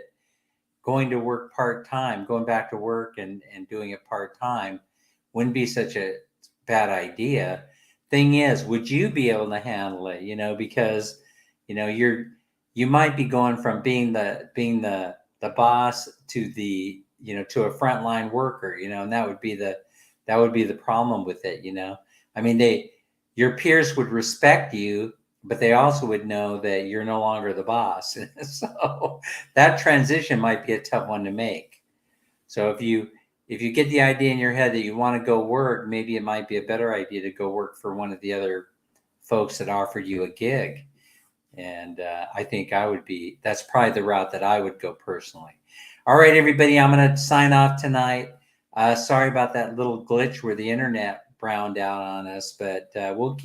A: going to work part-time, going back to work and doing it part-time wouldn't be such a bad idea. Thing is, would you be able to handle it? Because, you might be going from being the boss to the, to a frontline worker, and that would be the problem with it. I mean, your peers would respect you, but they also would know that you're no longer the boss. So that transition might be a tough one to make. So if you get the idea in your head that you want to go work, maybe it might be a better idea to go work for one of the other folks that offered you a gig. And I think that's probably the route that I would go personally. All right, everybody, I'm going to sign off tonight. Sorry about that little glitch where the internet browned out on us, but we'll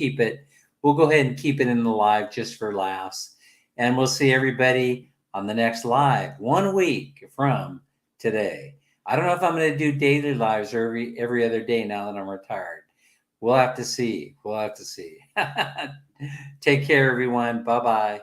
A: go ahead and keep it in the live just for laughs. And we'll see everybody on the next live 1 week from today. I don't know if I'm going to do daily lives or every other day now that I'm retired. We'll have to see. Take care, everyone. Bye-bye.